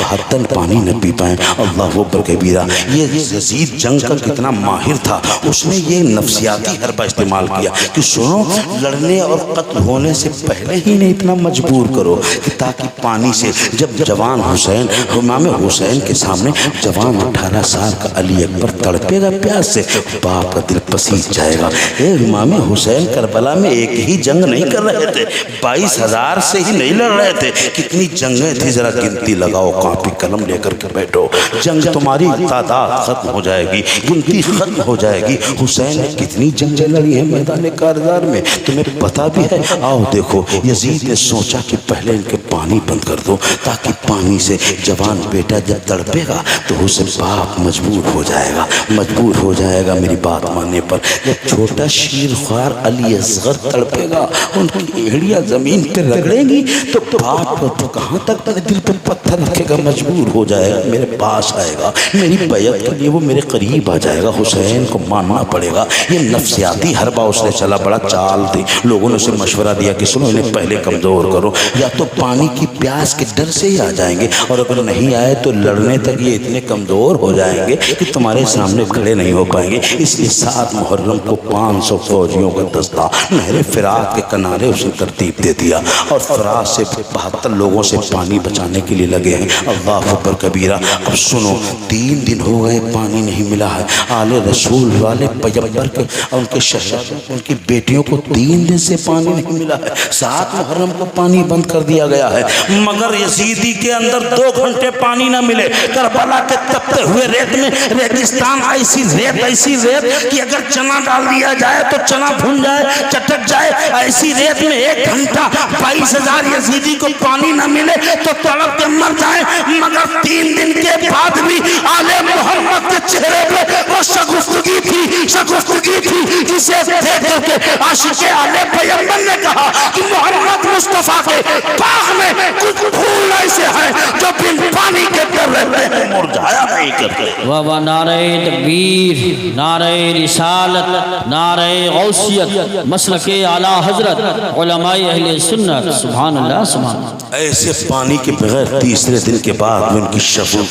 72 پانی نہ پی پائیں۔ اللہ اکبر کبیرہ۔ یہ یزید جنگ کا کتنا ماہر تھا، اس نے یہ نفسیاتی حربہ استعمال کیا کہ سنو لڑنے اور قتل ہونے سے پہلے ہی نہیں اتنا مجبور کرو کہ تاکہ پانی سے جب جوان حسین، امام حسین کے سامنے جوان 18 سال کا علی اکبر تڑپے گا پیاس سے، باپ کا دل پسیج جائے گا۔ اے امام حسین کربلا میں ایک ہی جنگ نہیں کر رہے تھے، 22,000 سے ہی نہیں لڑ رہے تھے، کتنی جنگیں تھی ذرا گنتی لگاؤ، کاپی قلم لے کر کے بیٹھو، جنگ تمہاری تعداد ختم ہو جائے گی، گنتی ختم ہو جائے گی۔ حسین نے کتنی جنگیں لڑی ہیں میدان کارزار میں، تمہیں پتہ بھی ہے۔ آؤ دیکھو، یزید نے سوچا کہ پہلے ان کے پانی بند کر دو تاکہ پانی سے جوان بیٹا جب تڑپے گا تو اسے باپ مجبور ہو جائے گا، مجبور ہو جائے گا میری بات ماننے پر۔ جب چھوٹا شیر خوار علی اصغر تڑپے گا، ان کی ایڑیاں زمین پہ رگڑیں گی تو باپ تو کہاں تک دل پہ پتھر رکھے گا، مجبور ہو جائے گا، میرے پاس آئے گا، میری بیعت کے لیے وہ میرے قریب آ جائے گا، حسین کو ماننا پڑے گا۔ یہ نفسیاتی حربہ اس نے چلا، بڑا چال تھی۔ لوگوں نے اسے مشورہ دیا کہ سنو انہیں پہلے کمزور کرو، یا تو پانی کی پیاس کے ڈر سے ہی آ جائیں گے، اور اگر نہیں آئے تو لڑنے تک یہ اتنے کمزور ہو جائیں گے کہ تمہارے سامنے کھڑے نہیں ہو پائیں گے۔ اس لیے 7 محرم کو 500 فوجیوں کا دستہ نہر فرات کے کنارے اسے ترتیب دے دیا، اور فرات سے 72 لوگوں سے پانی بچانے کے لیے لگے ہیں۔ اللہ اکبر کبیرہ۔ اب سنو 3 دن ہو گئے پانی نہیں ملا ہے، آل رسول والے پیغمبر کے اور ان کے شہزادوں ان کی بیٹیوں کو 3 دن سے پانی نہیں ملا ہے، 7 محرم کو پانی بند کر دیا گیا ہے، مگر یزیدی کے اندر 2 گھنٹے پانی نہ ملے۔ کربلا کے تپتے ہوئے ریت میں ریگستان ایسی ریت کہ اگر چنا ڈال دیا جائے تو چنا بھن جائے، چٹک جائے، ایسی ریت میں 1 گھنٹہ 22,000 یزیدی کو پانی نہ ملے تو تڑپ کے مر جائیں، مگر 3 دن کے بعد بھی آل محمد کے چہرے پہ وہ شگفتگی تھی جسے دیکھ کر کے عاشق آل پیغمبر نے کہا کہ محمد مصطفیٰ کے باغ میں کچھ پھول ایسے ہیں جو بن پانی کے در رہتے ہیں، مرجھایا نہیں کرتے۔ واہ نعرہ تکبیر، نعرہ رسالت، نعرہ غوثیت، مسلک اعلی حضرت، علماء اہل سنت، سبحان اللہ سبحان اللہ۔ ایسے پانی کے بغیر تیسرے دن کے بعد ان کی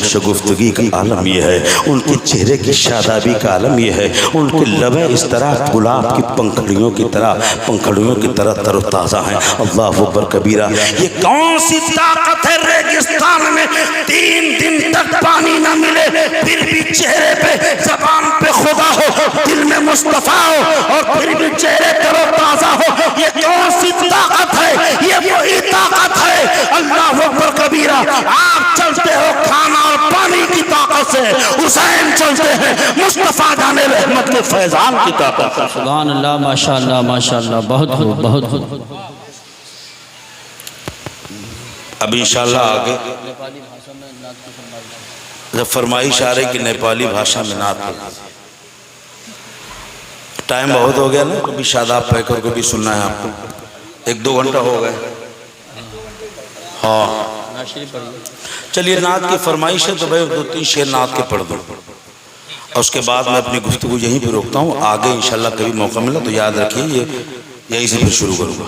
شگفتگی کا عالم یہ ہے، ان کے چہرے کی شادابی کا عالم یہ ہے، ان کے لبیں اس طرح گلاب کی پنکھڑیوں کی طرح تر و تازہ ہیں۔ اللہ اکبر کبیرہ۔ یہ کون سی طاقت ہے ریگستان میں 3 دن تک پانی نہ ملے پھر بھی چہرے پہ زبان پہ خدا ہو، دل میں مصطفیٰ ہو، اور پھر بھی چہرے تر و تازہ ہو؟ یہ کون سی طاقت ہے؟ یہ وہی طاقت ہے۔ اللہ اکبر کبیرہ۔ آپ چلتے ہو کھانا اور پانی کی طاقت سے، حسین چلتے ہیں مصطفیٰ جان رحمت کے فیضان کی طاقت سے۔ سبحان اللہ، ماشاءاللہ ماشاءاللہ، بہت اب انشاءاللہ آگے جب فرمائش آ رہی کہ نیپالی بھاشا میں نعت پڑھیں۔ ٹائم بہت ہو گیا نا، کبھی شاداب پیکر کو بھی سننا ہے آپ کو، 1-2 گھنٹہ ہو گئے۔ ہاں چلیے، نعت کی فرمائش ہے تو بھائی 2-3 شعر نعت کے پڑھ دو، اور اس کے بعد میں اپنی گفتگو یہیں پہ روکتا ہوں۔ آگے انشاءاللہ کبھی موقع ملا تو یاد رکھیے، یہیں سے پھر شروع کروں گا۔